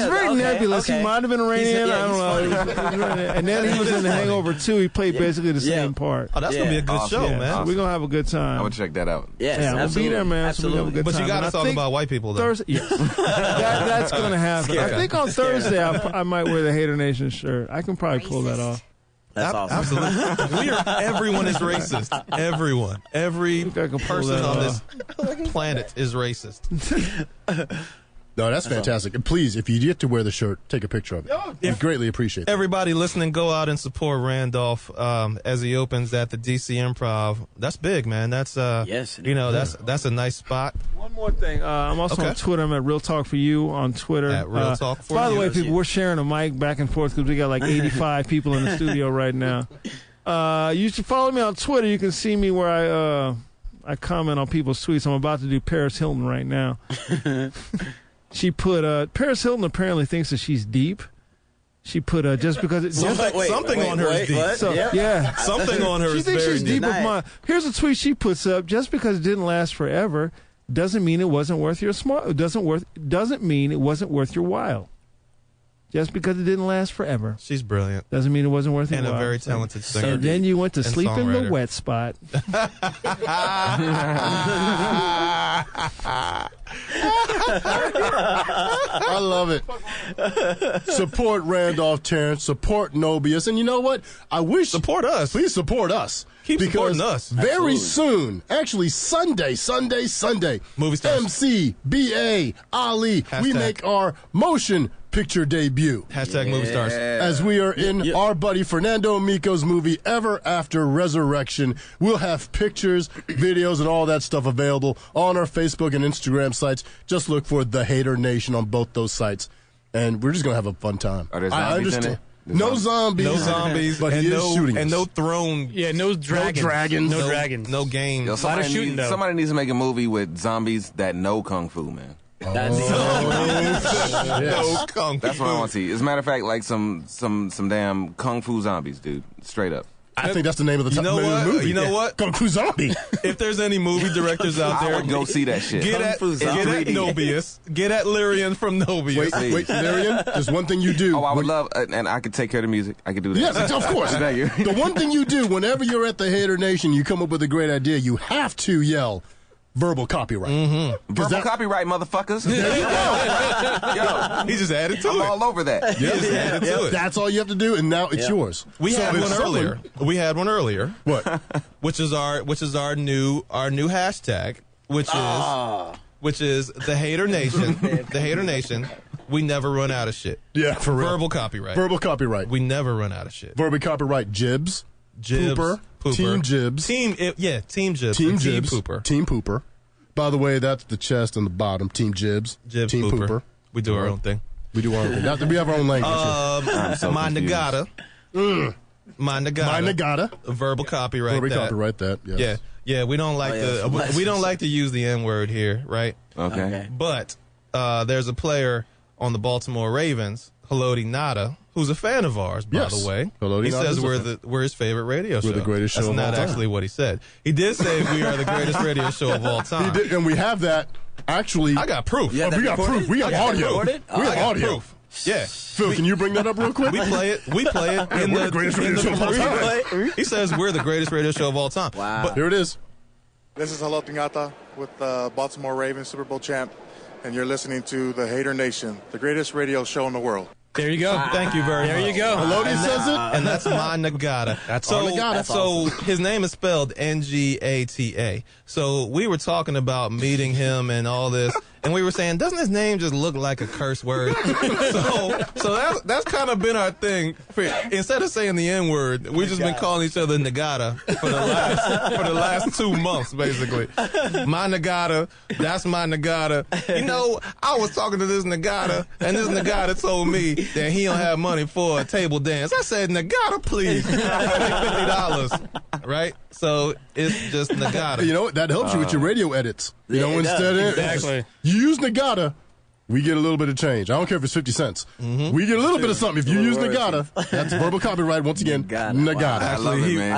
very nebulous. Okay. He might have been Iranian. I don't know. And then he was in the Hangover 2. He played basically the same part. Oh, that's going to be a good show, man. So we're going to have a good time. I would check that out. Yes, we'll be there, man. Absolutely. So we're gonna have a good But time. you got to talk about white people, though. Thursday, yes. That's going to happen. I think on Thursday I might wear the HaterNation shirt. I can probably pull that off. That's awesome. Absolutely. Everyone is racist. Everyone. Every person on this planet is racist. No, that's fantastic. And please, if you get to wear the shirt, take a picture of it. We greatly appreciate it. Everybody listening, go out and support Randolph as he opens at the DC Improv. That's big, man. That's that's a nice spot. One more thing. I'm also on Twitter. I'm at Real Talk for You on Twitter. At Real Talk for By the You. way, people, we're sharing a mic back and forth because we got like 85 people in the studio right now. You should follow me on Twitter. You can see me where I comment on people's tweets. I'm about to do Paris Hilton right now. She put Paris Hilton apparently thinks that she's deep. She put just because it's something on her is deep. So, yeah, something on her she is thinks very she's deep of mine. Here's a tweet she puts up: just because it didn't last forever doesn't mean it wasn't worth your doesn't mean it wasn't worth your while. Just because it didn't last forever. She's brilliant. Doesn't mean it wasn't worth your while. And a very talented singer. And then you went to sleep in the songwriter. wet spot. I love it. Support Randolph Terrance. Support NobyuS. And you know what? I wish... Support us. Please support us. Keep supporting us. Very soon, actually Sunday, Movie stars. MC, B.A., Ali, we make our motion picture debut. Hashtag movie stars. As we are in our buddy Fernando Mico's movie Ever After Resurrection. We'll have pictures, videos, and all that stuff available on our Facebook and Instagram sites. Just look for The HaterNation on both those sites. And we're just going to have a fun time. Are there zombies in it? No zombies. No zombies. But and he is shooting us. no throne. Yeah, no dragons. No dragons. No games. Yo, somebody needs to make a movie with zombies that know Kung Fu, man. No kung fu. That's what I want to see. As a matter of fact, like some damn kung fu zombies, dude. Straight up. I think that's the name of the movie. You know what? Kung Fu Zombie. If there's any movie directors out there, I would go see that shit. Get at NobyuS. Get at Lyrian from NobyuS. Wait, Lyrian, there's one thing you do. Oh, I would love, and I could take care of the music. I could do that. Yes, of course. Thank you. The one thing you do whenever you're at the Hater Nation, you come up with a great idea, you have to yell verbal copyright. Mm-hmm. Verbal copyright, motherfuckers. There you go. Yo, he just added to it. I'm all over that. He just added to it. That's all you have to do, and now it's yours. We had one earlier. We had one earlier. What? Which is our new hashtag, which is the Hater Nation. The Hater Nation. We never run out of shit. Yeah, for real. Verbal copyright. Verbal copyright. We never run out of shit. Verbal copyright. Jibs. Pooper. Team Jibs. Team Jibs. Team Jibs. Team Pooper. Team Pooper. By the way, that's the chest and the bottom. Team Jibs. Team Pooper. We do our own thing. We do our own thing. We have our own language. My Nagata. My Nagata. Verbal copyright. Verbal copyright that. Yes. Yeah. We don't like we don't like to use the N-word here, right? Okay. But there's a player on the Baltimore Ravens, Haloti Nada, who's a fan of ours, by the way. Haloti he Nada says we're his favorite radio show. We're the greatest show of all time. That's not actually what he said. He did say we are the greatest radio show of all time. He did, and we have that. Actually, I got proof. We got proof. We have audio. We have audio. Proof. Yeah. Phil, can you bring that up real quick? We play it in the greatest radio show of all time. He says we're the greatest radio show of all time. Wow. But here it is. This is Haloti Nada with the Baltimore Ravens Super Bowl champ, and you're listening to the Hater Nation, the greatest radio show in the world. There you go. Thank you very much. There you go. Haloti says it. And that's my Nagata. That's so, Nagata. So his name is spelled Ngata. So we were talking about meeting him and all this, and we were saying, doesn't his name just look like a curse word? so that's kind of been our thing. Instead of saying the N-word, we've just been calling each other Nagata for the last 2 months, basically. My Nagata, that's my Nagata. You know, I was talking to this Nagata, and this Nagata told me that he don't have money for a table dance. I said, Nagata, please. $50, right? So it's just Nagata. You know what? That helps you with your radio edits. You know, instead of you use Nagata, we get a little bit of change. I don't care if it's 50 cents. Mm-hmm. We get a little bit of something. If you use Nagata, that's verbal copyright. Once again, Nagata. Wow. I love it, man.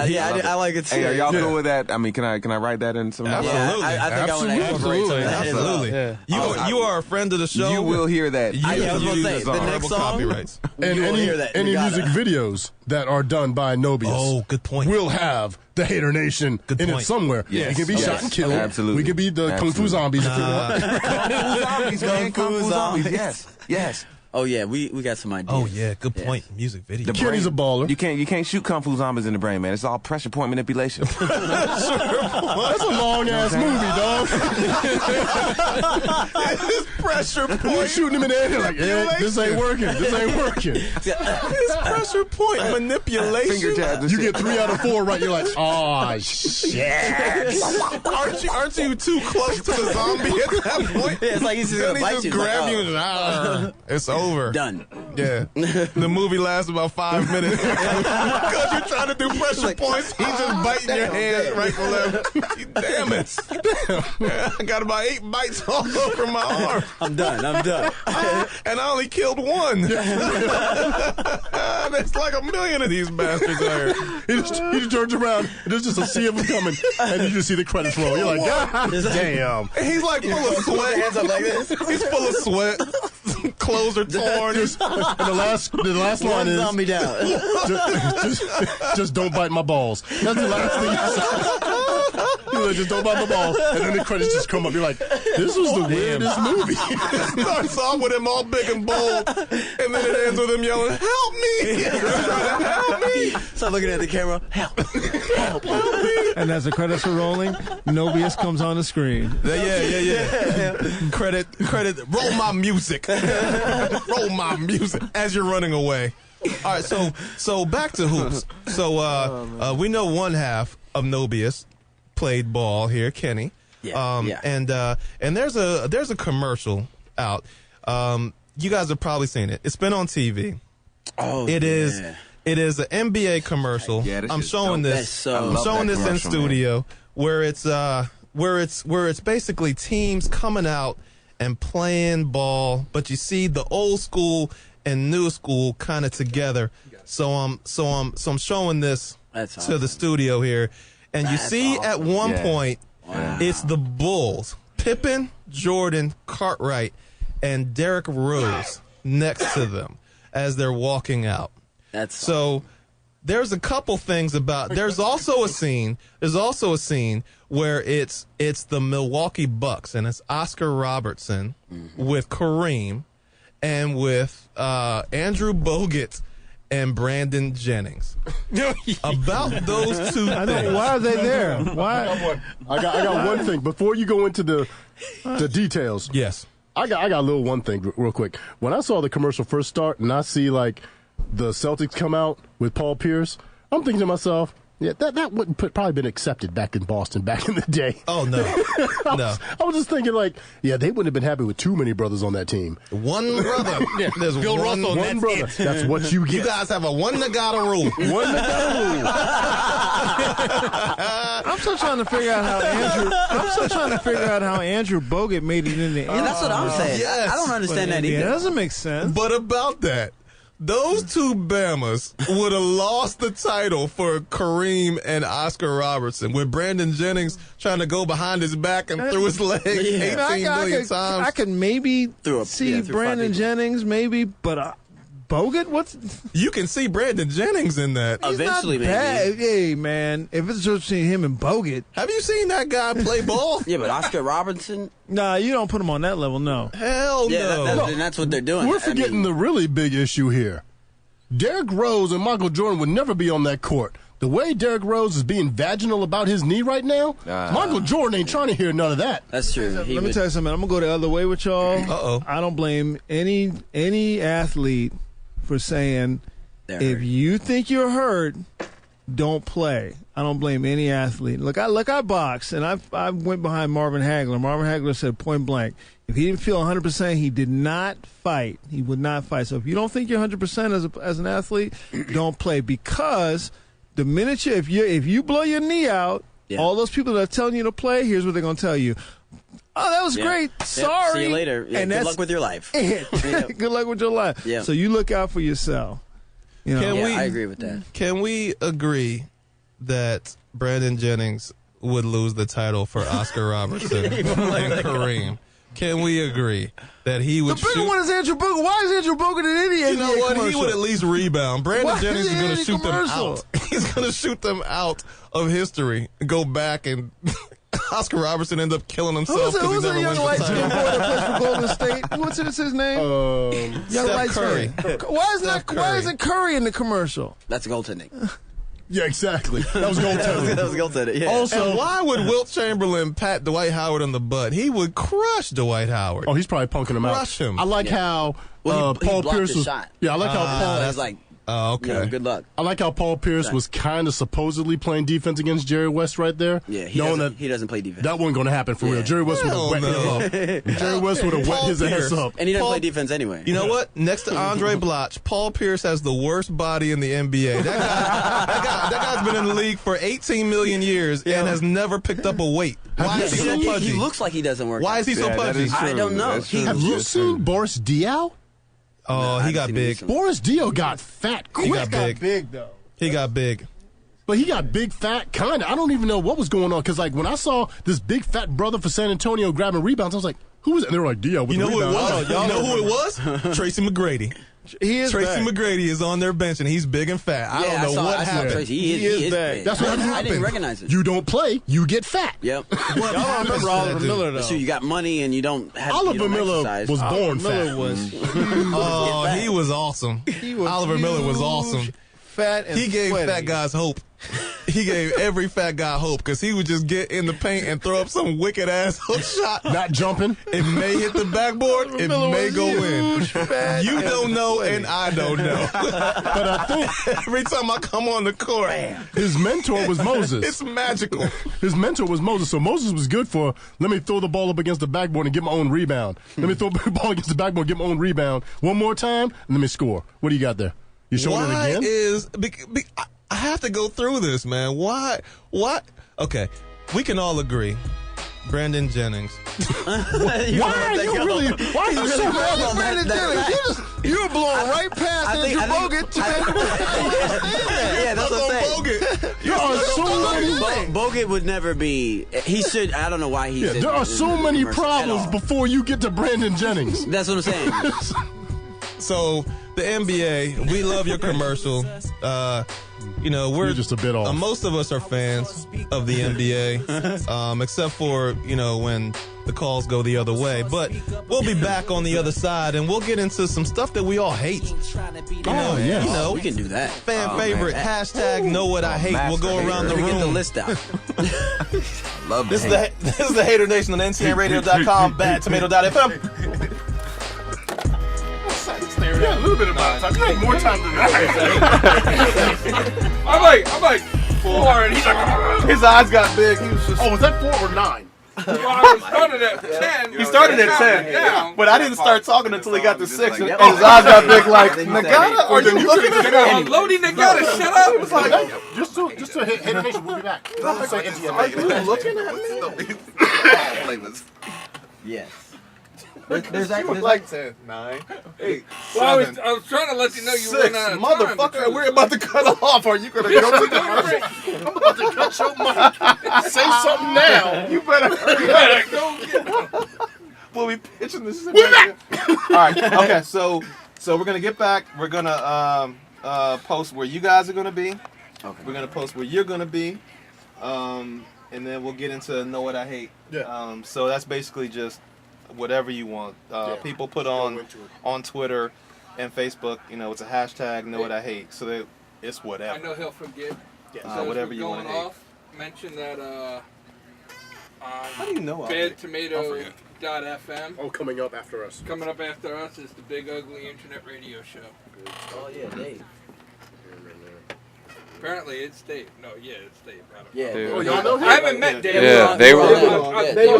I like it too. Hey, are y'all cool with that? I mean, can I write that in some? Absolutely. I think Absolutely. Yeah. You are a friend of the show. You will hear that. I was going to say, the next song, copyrights. And any music videos that are done by NobyuS. Oh, good point. Will have the Hater Nation in it somewhere. Yes. It can be shot and killed. Absolutely. We could be the Kung Fu Zombies if you want. Kung Fu Zombies, man. Kung Fu Zombies. Yes. Oh yeah, we got some ideas. Oh yeah, good point. Music video. Kenny's a baller. You can't shoot Kung Fu Zombies in the brain, man. It's all pressure point manipulation. That's a long ass movie, dog. It's pressure point. You're shooting him in the head like, this ain't working. It's pressure point manipulation. Finger jabs. You get 3 out of 4 right. You're like, oh shit. Aren't you too close to the zombie at that point? Yeah, it's like he's just gonna bite you. Grab you and it's over. Done. Yeah. The movie lasts about 5 minutes. Because you're trying to do pressure points, he's just biting your hand right and left. Damn it. I got about 8 bites all over my arm. I'm done. And I only killed 1. There's like 1 million of these bastards out here. He just turns around, and there's just a sea of them coming, and you just see the credits roll. You're like, God damn. And he's like full of sweat. Hands up like this. He's full of sweat. Clothes are torn. And the last line is zombie down. just don't bite my balls. That's the last thing you say. You're like, just don't bite my balls. And then the credits just come up. You're like, this was the weirdest movie. It starts off with him all big and bold, and then it ends with him yelling, "Help me! Help me!" So looking at the camera, help me. And as the credits are rolling, NobyuS comes on the screen. Yeah. Credit. Roll my music. Roll my music as you're running away. All right, so back to hoops. So we know one half of NobyuS played ball here, Kenny. Yeah. And there's a commercial out. You guys have probably seen it. It's been on TV. Oh, it is an NBA commercial. Yeah, I'm showing this. I'm showing this in studio, man. where it's basically teams coming out and playing ball, but you see the old school and new school kind of together. So I'm showing this to the studio here, and you see at one point it's the Bulls, Pippen, Jordan, Cartwright, and Derrick Rose next to them as they're walking out. So there's a couple things about. There's also a scene where it's the Milwaukee Bucks, and it's Oscar Robertson with Kareem and with Andrew Bogut and Brandon Jennings. About those two I know, things. why are they there? Why? I got one thing before you go into the details. Yes. I got a little one thing real quick. When I saw the commercial first start and I see like the Celtics come out with Paul Pierce, I'm thinking to myself, yeah, that wouldn't probably been accepted back in Boston back in the day. Oh no, I was just thinking like, yeah, they wouldn't have been happy with too many brothers on that team. One brother. There's Bill Russell. One brother. That's what you get. You guys have a one Nagata rule. One Nagata rule. I'm still trying to figure out how Andrew Bogut made it in the end. That's what I'm saying. Yes. I don't understand that either. It doesn't make sense. But about that, those two Bamas would have lost the title for Kareem and Oscar Robertson with Brandon Jennings trying to go behind his back and through his leg 18 million times. I could maybe see Brandon Jennings, maybe, but Bogut? What's... You can see Brandon Jennings in that. He's Eventually, not bad. Hey, man, if it's just between him and Bogut. Have you seen that guy play ball? Yeah, but Oscar Robertson? Nah, you don't put him on that level, no. Hell no. And that's what they're doing. We're forgetting the really big issue here. Derrick Rose and Michael Jordan would never be on that court. The way Derrick Rose is being vaginal about his knee right now, Michael Jordan ain't trying to hear none of that. That's true. Let me tell you something. I'm going to go the other way with y'all. Uh-oh. I don't blame any athlete for saying, if you think you're hurt, don't play. I don't blame any athlete. Look, I box, and I went behind Marvin Hagler. Marvin Hagler said point blank, if he didn't feel 100%, he did not fight. He would not fight. So if you don't think you're 100% as an athlete, don't play, because the minute if you blow your knee out, all those people that are telling you to play, here's what they're going to tell you. Oh, that was great. Sorry. See you later. Yeah, good luck with your life. Good luck with your life. Yeah. So you look out for yourself. You know? I agree with that. Can we agree that Brandon Jennings would lose the title for Oscar Robertson and Kareem? Can we agree that he would shoot? The bigger one is Andrew Bogut. Why is Andrew Bogut in any NBA You know what? commercial? He would at least rebound. Brandon Jennings is going to shoot them out. He's going to shoot them out of history and go back, and Oscar Robertson ends up killing himself because he never wins the light title. skin boy that plays for Golden State? What's his name? Young Steph light Curry. skin. Why isn't Curry in the commercial? That's goaltending. Yeah, exactly. That was goaltending. That was goaltending. Yeah. Also, And why would Wilt Chamberlain pat Dwight Howard on the butt? He would crush Dwight Howard. he's probably punking him out. Crush him. I like how he Paul blocked Pierce his was. shot. Yeah, I like how Paul. That's like, Oh, okay. good luck. I like how Paul Pierce was kind of supposedly playing defense against Jerry West right there. Yeah, he doesn't play defense. That wasn't going to happen for real. Jerry West would have wet him up. Jerry West would have wet his ass up. And he doesn't play defense anyway. You know what? Next to Andre Bloch, Paul Pierce has the worst body in the NBA. That guy's been in the league for 18 million years and has never picked up a weight. Why is he so pudgy? He looks like he doesn't work. Why is he so pudgy? I don't know. Have you seen Boris Diaw? Oh, he got big. Boris Diaw got fat quick. He got big. though. He got big. But he got big, fat, kind of. I don't even know what was going on. Because, like, when I saw this big, fat brother for San Antonio grabbing rebounds, I was like, who was it? And they were like, Diaw with the rebounds. You know who it was? Tracy McGrady. Tracy McGrady is on their bench, and he's big and fat. I don't know what happened. He is big. That's what happened. I didn't recognize it. You don't play, you get fat. Yep. Y'all don't remember Oliver Miller, though. So you got money and you don't have Oliver Miller exercise. was born fat. He was awesome. Oliver Miller was awesome. Fat and he gave sweaty. fat guys hope. He gave every fat guy hope because he would just get in the paint and throw up some wicked ass hook shot. Not jumping. It may hit the backboard. It may go in. You don't know, and I don't know. But I think every time I come on the court, his mentor was Moses. It's magical. His mentor was Moses. So Moses was good for, let me throw the ball up against the backboard and get my own rebound. Let me throw the ball against the backboard and get my own rebound. One more time, and let me score. What do you got there? You showing it again? I have to go through this, man. Why? Okay, we can all agree Brandon Jennings. Why are you really so mad at Brandon Jennings? You were blowing right past Andrew Bogut. Yeah, that's what I'm saying. There are so many. Bogut would never be. He should. I don't know why he's. There are so many problems before you get to Brandon Jennings. That's what I'm saying. So the NBA, we love your commercial. We're just a bit off. Most of us are fans of the NBA, except for when the calls go the other way. But we'll be back on the other side, and we'll get into some stuff that we all hate. We can do that. Fan favorite hashtag Know What I Hate. We'll go around the room. Get the list out. Love this. This is the Hater Nation on NTNRadio.com. BadTomato.fm. Yeah, a little bit about time. You had more time than that. I'm like 4, and he's like, his eyes got big. He was just. Oh, was that 4 or 9? Well, I started at 10. He started at 10, down. But I didn't start talking until he got to 6, and his eyes got big like, Nagata, are you looking at me? Loading Nagata, shut up. It was like, just to hit HaterNation, we'll be back. Are you looking at me? Yes. There's actually like 10, 9, 8, Well, 7, I was trying to let you know you 6. were out of time. Motherfucker, we're about to cut off. Are you going to go to the commercial? I'm about to cut your mic. Say something now. You better hurry up. Go get it. We'll be pitching this. We're back. All right. Okay. So we're gonna get back. We're gonna post where you guys are gonna be. Okay. We're gonna post where you're gonna be. And then we'll get into Know What I Hate. Yeah. So that's basically just whatever you want. People put on Twitter and Facebook. It's a hashtag Know What I Hate. So that it's whatever. I know he'll forget. Whatever you want to hate. Mention that. How do you know? BadTomato.fm. Oh, coming up after us. Coming up after us is the Big Ugly Internet Radio Show. Oh yeah, Dave. Apparently it's Dave. No, it's Dave. Yeah. Oh, y'all know him? I haven't met Dave. Yeah, they were. They've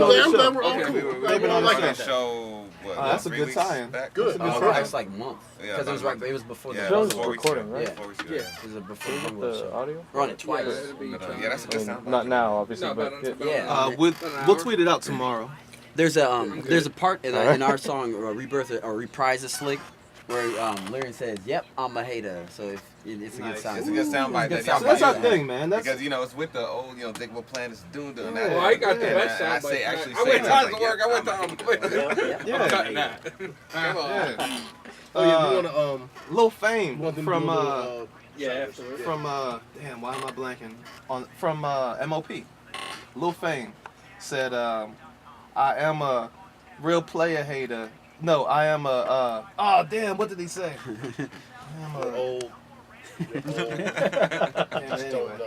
been on the show. That's a good sign. Good. It's like months. Because it was before the show's recording, right? Yeah. It was before the audio. We're on it twice. Yeah, that's a good sound. Not now, obviously, No, but We'll tweet it out tomorrow. There's a part in our song Rebirth or Reprise of Slick where Larry says, "Yep, I'm a hater." So it's a good sound. It's a good sound bite. That's our thing, man. Because it's with the old, think what plan is doing. Well, I got the best sound bite. I went to work. I went to I'm cutting that. Come on. You want to Lil Fame from afterwards. from damn, why am I blanking from MOP? Lil Fame said, "I am a real player hater. No, I am a oh damn, what did he say? I am a old."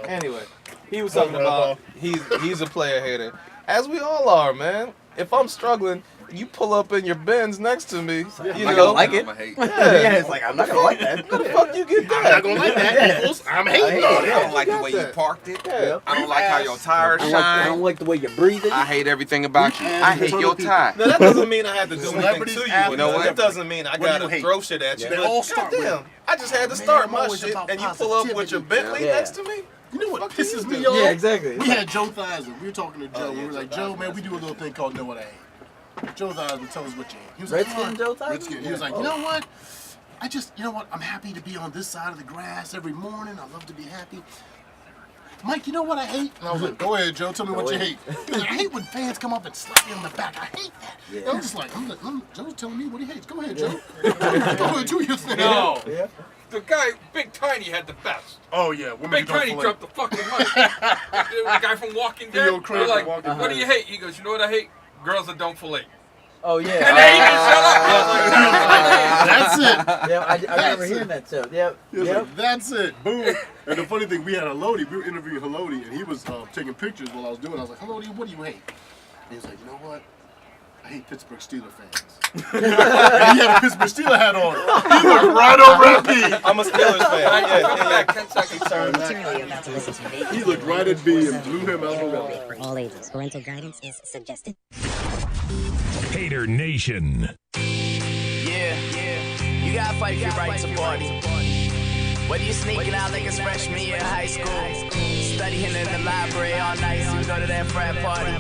Anyway, he was talking about he's a player hater, as we all are, man. If I'm struggling, you pull up in your Benz next to me, I'm not gonna like it. Yeah, it's like I'm not gonna like that. How the fuck you get that? I'm not gonna like that. I'm hating on it. I don't like the way you parked it. I don't like how your tires shine. I don't like the way you're breathing. I hate everything about you. I hate your tie. Now that doesn't mean I have to do anything to you. You know what? That doesn't mean I gotta throw shit at you. They all start with, goddamn, I just had to start my shit, and you pull up with your Bentley next to me. You know what pisses me off? Yeah, exactly. We had Joe Theismann. We were talking to Joe. We were like, Joe, man, we do a little thing called Know What I Hate. Joe Theismann would tell us what you hate. He was Redskin like, Joe Theismann? Redskin. He was like, you know what? I'm happy to be on this side of the grass every morning. I love to be happy. Mike, you know what I hate? And I was like, go ahead, Joe, tell me what you hate. He was like, I hate when fans come up and slap me on the back. I hate that. Yeah. I'm just like, Joe's telling me what he hates. Go ahead, Joe. Go ahead, do your thing. No. Yeah. The guy, Big Tiny, had the best. Oh, yeah. Big Tiny dropped the fucking mic. The guy from Walking Dead. They're like, what do you hate? He goes, you know what I hate? Girls that don't fillet. Oh, yeah. And then he can shut up. That's it. Yeah, I remember hearing that too. Yep. Like, that's it. Boom. And the funny thing, we had Haloti. We were interviewing Haloti, and he was taking pictures while I was doing it. I was like, Haloti, what do you hate? And he was like, you know what? I hate Pittsburgh Steelers fans. And he had a Pittsburgh Steelers hat on. He looked right over at me. I'm a Steelers fan. Back 10 seconds. He looked right at me and blew him out the water. For all ages, parental guidance is suggested. Hater Nation. Yeah. You gotta fight for your right to party. Whether you're sneaking out like it's freshman year in high school, studying in the library all night so you go to that frat party.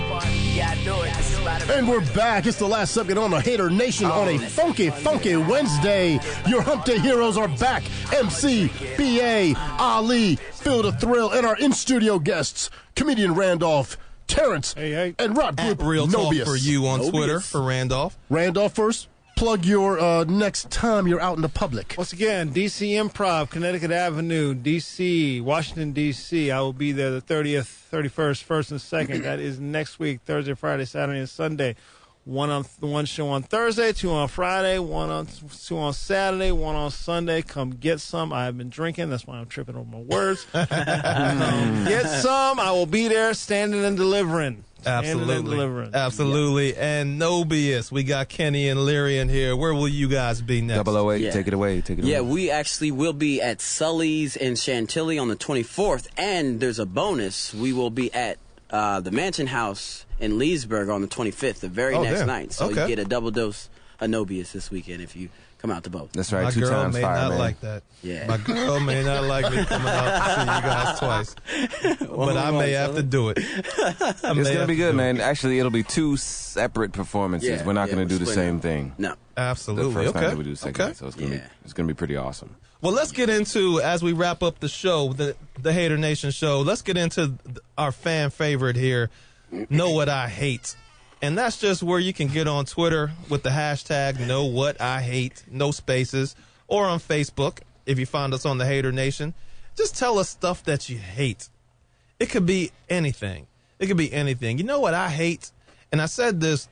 gotta do it. This is about to And we're back. It's the last segment on the Hater Nation on a funky, funky Wednesday. Your Hump Day heroes are back. MC, B.A., Ali, Feel the Thrill, and our in-studio guests, Comedian Randolph Terrance, and rap group Real Talk NobyuS. for you on Twitter for Randolph. Randolph first. Plug your next time you're out in the public. Once again, DC Improv, Connecticut Avenue, DC, Washington, D.C. I will be there the 30th, 31st, 1st, and 2nd. That is next week, Thursday, Friday, Saturday, and Sunday. One show on Thursday, 2 on Friday, 2 on Saturday, 1 on Sunday. Come get some. I have been drinking. That's why I'm tripping over my words. Get some. I will be there standing and delivering. Absolutely. And NobyuS, we got Kenny and Lyrian here. Where will you guys be next? 008, take it away. Yeah, we actually will be at Sully's in Chantilly on the 24th, and there's a bonus. We will be at the Mansion House in Leesburg on the 25th, the very next night. So you get a double dose of NobyuS this weekend if you come out to both. That's right. My 2 girl times may fire, not man. like that. Yeah. My girl may not like me coming out to see you guys twice. But I may have to do it. It's going to be good, man. Actually, it'll be 2 separate performances. Yeah, We're not going to do the split same up. thing. No. Absolutely. The first Okay. time we do the second night, so it's going to be pretty awesome. Well, let's get into, as we wrap up the show, the Hater Nation show, let's get into our fan favorite here, Know What I Hate. And that's just where you can get on Twitter with the hashtag Know What I Hate, no spaces, or on Facebook if you find us on the Hater Nation. Just tell us stuff that you hate. It could be anything. It could be anything. You know what I hate? And I said this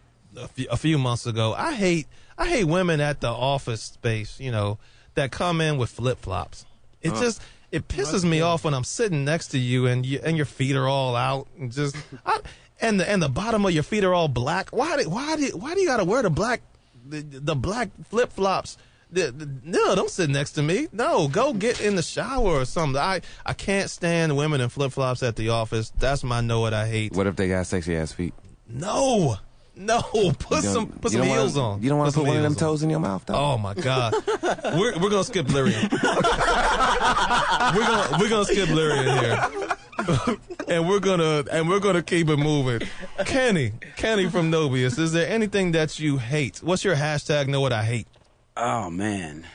a few months ago. I hate women at the office space, you know, that come in with flip-flops. It pisses me off when I'm sitting next to you and your feet are all out and just and the bottom of your feet are all black. Why do you got to wear the black flip-flops? No, don't sit next to me. No, go get in the shower or something. I can't stand women in flip-flops at the office. That's my Know What I Hate. What if they got sexy ass feet? No, put some heels on. You don't want to put one of them toes in your mouth, though? Oh my God, we're gonna skip Lyrian. we're gonna skip Lyrian here, and we're gonna keep it moving. Kenny from NobyuS, is there anything that you hate? What's your hashtag? Know What I Hate? Oh man.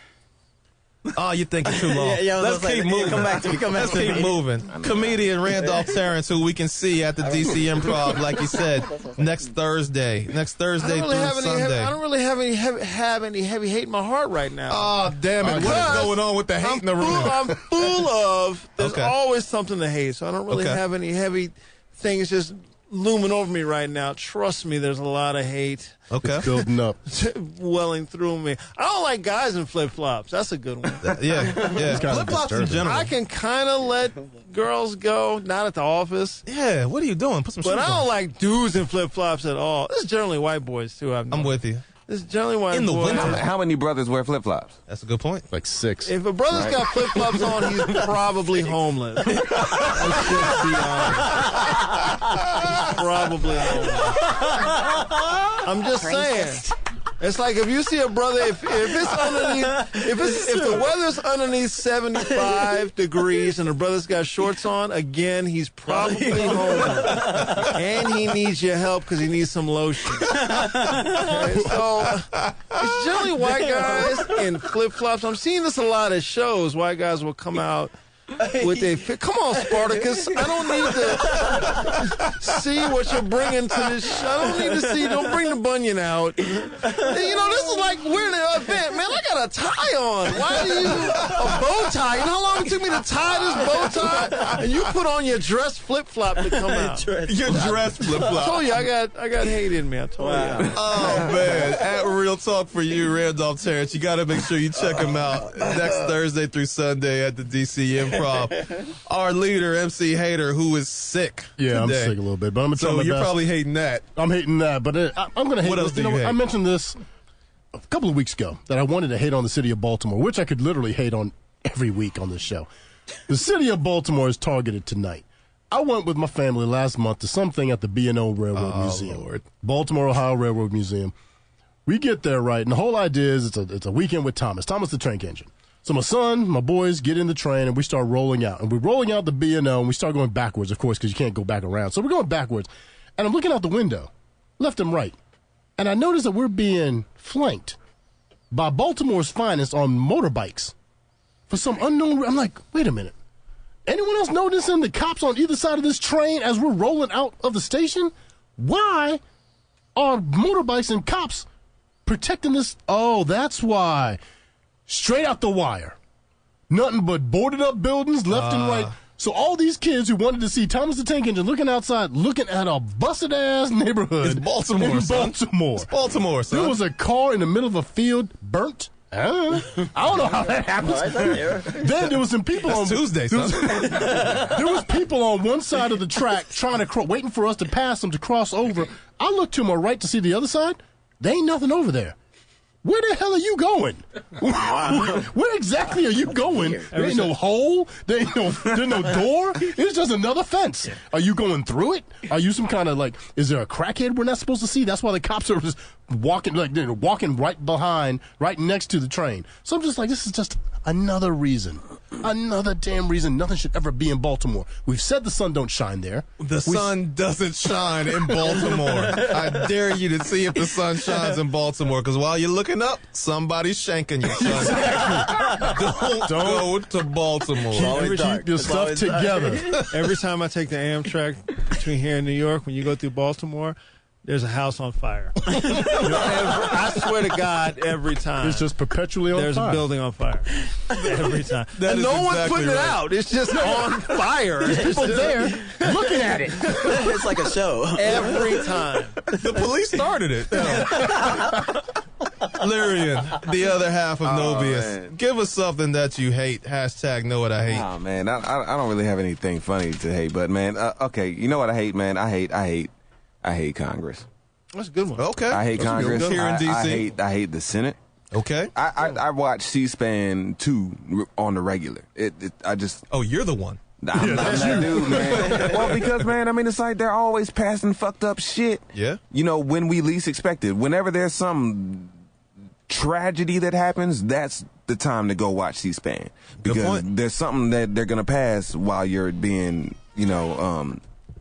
Oh, you're thinking too long. Let's keep moving. Come back to me. Let's keep moving. Comedian Randolph Terrance, who we can see at the DC Improv, like you said, next Thursday through Sunday. I don't really have any heavy hate in my heart right now. Oh, damn it. What is going on with the hate in the room? I'm full of, there's always something to hate, so I don't really have any heavy things just looming over me right now. Trust me, there's a lot of hate. Okay. It's building up. Welling through me. I don't like guys in flip-flops. That's a good one. Yeah. Flip-flops in general. I can kind of let girls go, not at the office. Yeah, what are you doing? Put some shoes on. But I don't like dudes in flip-flops at all. This is generally white boys, too. I'm with you. This is generally white boys. In the winter. How many brothers wear flip-flops? That's a good point. Like 6. If a brother's got flip-flops on, he's probably homeless. Let's just be honest. He's probably homeless. I'm just saying. It's like if you see a brother, if it's underneath, if the weather's underneath 75 degrees and the brother's got shorts on, again, he's probably homeless, and he needs your help because he needs some lotion. Okay, so it's generally white guys in flip flops. I'm seeing this a lot at shows. White guys will come out with their come on, Spartacus. I don't need to see what you're bringing to this show. I don't need to see. Don't bring the bunion out. You know, this is like we're in an event, man. I got a tie on. Why do you a bow tie? You know how long it took me to tie this bow tie? And you put on your dress flip flop to come out. Your dress flip flop. I told you I got hate in me. I told you. Oh man, at Real Talk for you, Randolph Terrance. You got to make sure you check him out next Thursday through Sunday at the DC Improv. Our leader, MC Hater, who is sick. Yeah, today. I'm sick a little bit, but I'm gonna try my So you're best. probably hating that. I'm hating that, but I'm gonna hate. What else do you hate? I mentioned this a couple of weeks ago that I wanted to hate on the city of Baltimore, which I could literally hate on every week on this show. The city of Baltimore is targeted tonight. I went with my family last month to something at the B&O Railroad Museum, Baltimore, Ohio Railroad Museum. We get there, right, and the whole idea is it's a weekend with Thomas the train engine. So my son, my boys get in the train, and we start rolling out. And we're rolling out the B&O, and we start going backwards, of course, because you can't go back around. So we're going backwards. And I'm looking out the window, left and right. And I noticed that we're being flanked by Baltimore's finest on motorbikes. For some unknown, I'm like, wait a minute. Anyone else noticing the cops on either side of this train as we're rolling out of the station? Why are motorbikes and cops protecting this? Oh, that's why. Straight out the wire. Nothing but boarded up buildings left and right. So all these kids who wanted to see Thomas the Tank Engine looking outside, looking at a busted-ass neighborhood. It's Baltimore, in son. Baltimore. It's Baltimore, son. There was a car in the middle of a field burnt. I don't know how that happens. Then there was some people on Tuesday, son. There was people on one side of the track trying to waiting for us to pass them to cross over. I looked to my right to see the other side. There ain't nothing over there. Where the hell are you going? Where exactly are you going? There ain't no hole. There's no door. It's just another fence. Are you going through it? Are you some kind of is there a crackhead we're not supposed to see? That's why the cops are just walking right next to the train. So I'm just like, this is just another reason. Another damn reason nothing should ever be in Baltimore. We've said the sun don't shine there. The sun doesn't shine in Baltimore. I dare you to see if the sun shines in Baltimore, because while you're looking up, somebody's shanking you, son. Don't go to Baltimore. Keep your stuff together. Every time I take the Amtrak between here and New York, when you go through Baltimore, there's a house on fire. I swear to God, every time. It's just perpetually on fire. There's a building on fire. Every time. And no one's putting it out. It's just on fire. There's people there looking at it. It's like a show. Every time. The police started it. Lyrian, the other half of NobyuS. Man. Give us something that you hate. Hashtag know what I hate. Oh, man. I don't really have anything funny to hate, but, man, okay, you know what I hate, man? I hate Congress. That's a good one. Okay. I hate Congress. Here in D.C. I hate the Senate. Okay. I watch C-SPAN 2 on the regular. Oh, you're the one. I'm not that dude, man. Well, because, man, I mean, it's like they're always passing fucked up shit. Yeah. You know, when we least expect it. Whenever there's some tragedy that happens, that's the time to go watch C-SPAN. Because there's something that they're going to pass while you're being,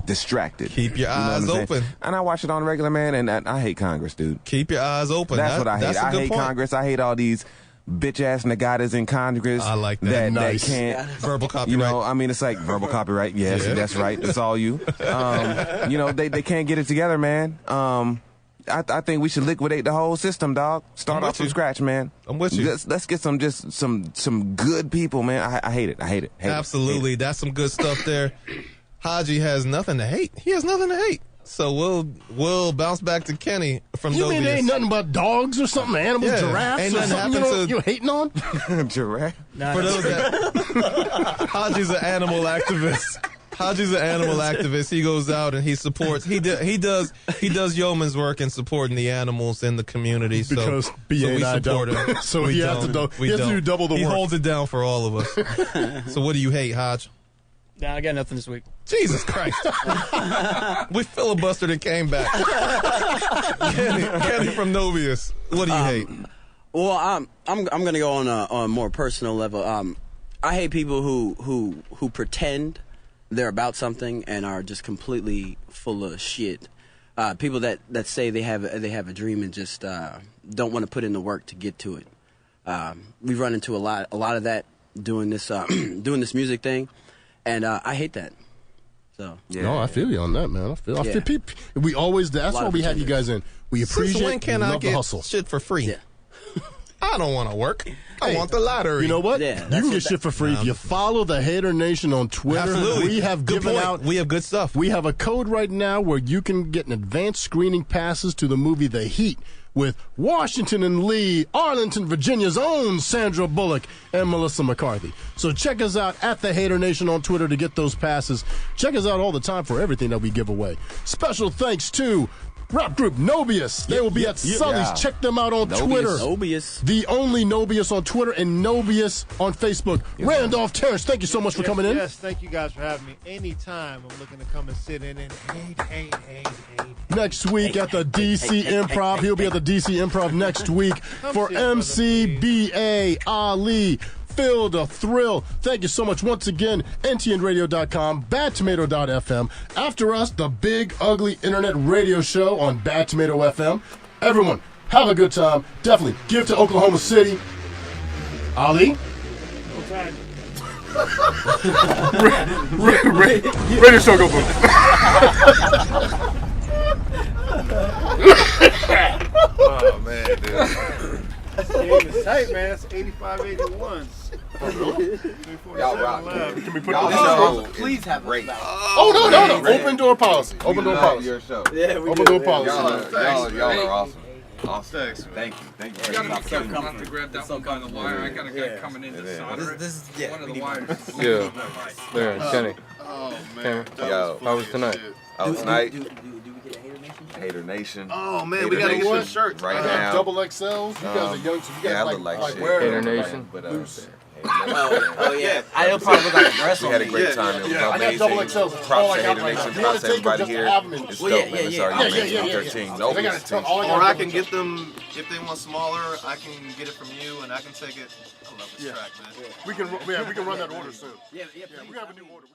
distracted. Keep your eyes open. And I watch it on regular, man, and I hate Congress, dude. Keep your eyes open. That's what I hate. I hate Congress. I hate all these bitch-ass nagadas in Congress. I like that. Nice. That can't. Verbal copyright. It's like verbal copyright. Yes, that's right. That's all you. They can't get it together, man. I think we should liquidate the whole system, dog. Start off from scratch, man. I'm with you. Let's get some good people, man. I hate it. Absolutely. That's some good stuff there. Haji has nothing to hate. He has nothing to hate. So we'll bounce back to Kenny from NobyuS. You mean there ain't nothing but dogs or something, animals, giraffes, ain't or something you're hating on? Giraffe? For those that Haji's an animal activist. He goes out and he supports. He does yeoman's work in supporting the animals in the community. Because we support him. So he has to do double the work. He holds it down for all of us. So what do you hate, Haj? Nah, I got nothing this week. Jesus Christ. We filibustered and came back. Kenny from NobyuS. What do you hate? Well, I'm going to go on a more personal level. I hate people who pretend they're about something and are just completely full of shit. People that say they have a dream and just don't want to put in the work to get to it. We've run into a lot of that doing this music thing. And I hate that. So I feel you on that, man. I feel people. We always. That's why we have you guys in. We appreciate. When can I get hustle. shit for free? Yeah. I don't want to work. I want the lottery. You know what? Yeah, you can get shit for free if you follow the HaterNation on Twitter. Absolutely. We have given out. We have good stuff. We have a code right now where you can get an advanced screening passes to the movie The Heat with Washington and Lee, Arlington, Virginia's own Sandra Bullock, and Melissa McCarthy. So check us out at the HaterNation on Twitter to get those passes. Check us out all the time for everything that we give away. Special thanks to rap group NobyuS. They will be at Sully's. Check them out on Twitter. NobyuS. The only NobyuS on Twitter and NobyuS on Facebook. Randolph Terrance, thank you so much for coming in. Yes, thank you guys for having me. Anytime I'm looking to come and sit in and hate. Next week at the DC Improv. He'll be at the DC Improv next week for MC B.A. Ali. Feel the thrill. Thank you so much once again. NTNRadio.com, badtomato.fm. After us, the big, ugly internet radio show on Bad Tomato FM. Everyone, have a good time. Definitely give to Oklahoma City. Ali? Radio show go boom. Oh, man, dude. This game is tight, man. It's 85-81. Y'all rock. Can we put Y'all this Please have great. Oh, no. Open door policy. Open door policy. Your show. Yeah, we Open door policy. Y'all are awesome. Awesome. Thanks, Thank you. You gotta be careful not to grab that one by the wire. I got a guy coming in to solder it. This is One of the wires. Yeah. There, Kenny. Oh, man. Yo, how was tonight? Tonight, Do we get a Hater Nation? Hater Nation. Oh man, we gotta get some shirts right now. Double XLs. You guys are young, so you guys I look like shit. wear Hater them. Nation. But Oh yeah. I'll probably look like a wrestler. we had a great time. It was I got amazing. double XLs. Props to got Hater right Nation. now. Props to everybody here. It's Well, dope, yeah, man. It's yeah, already yeah. 13. They gotta Nobody's tell all Or I can get them if they want smaller. I can get it from you, and I can take it. I love this track, man. We can run that order soon. Yeah. We have a new order.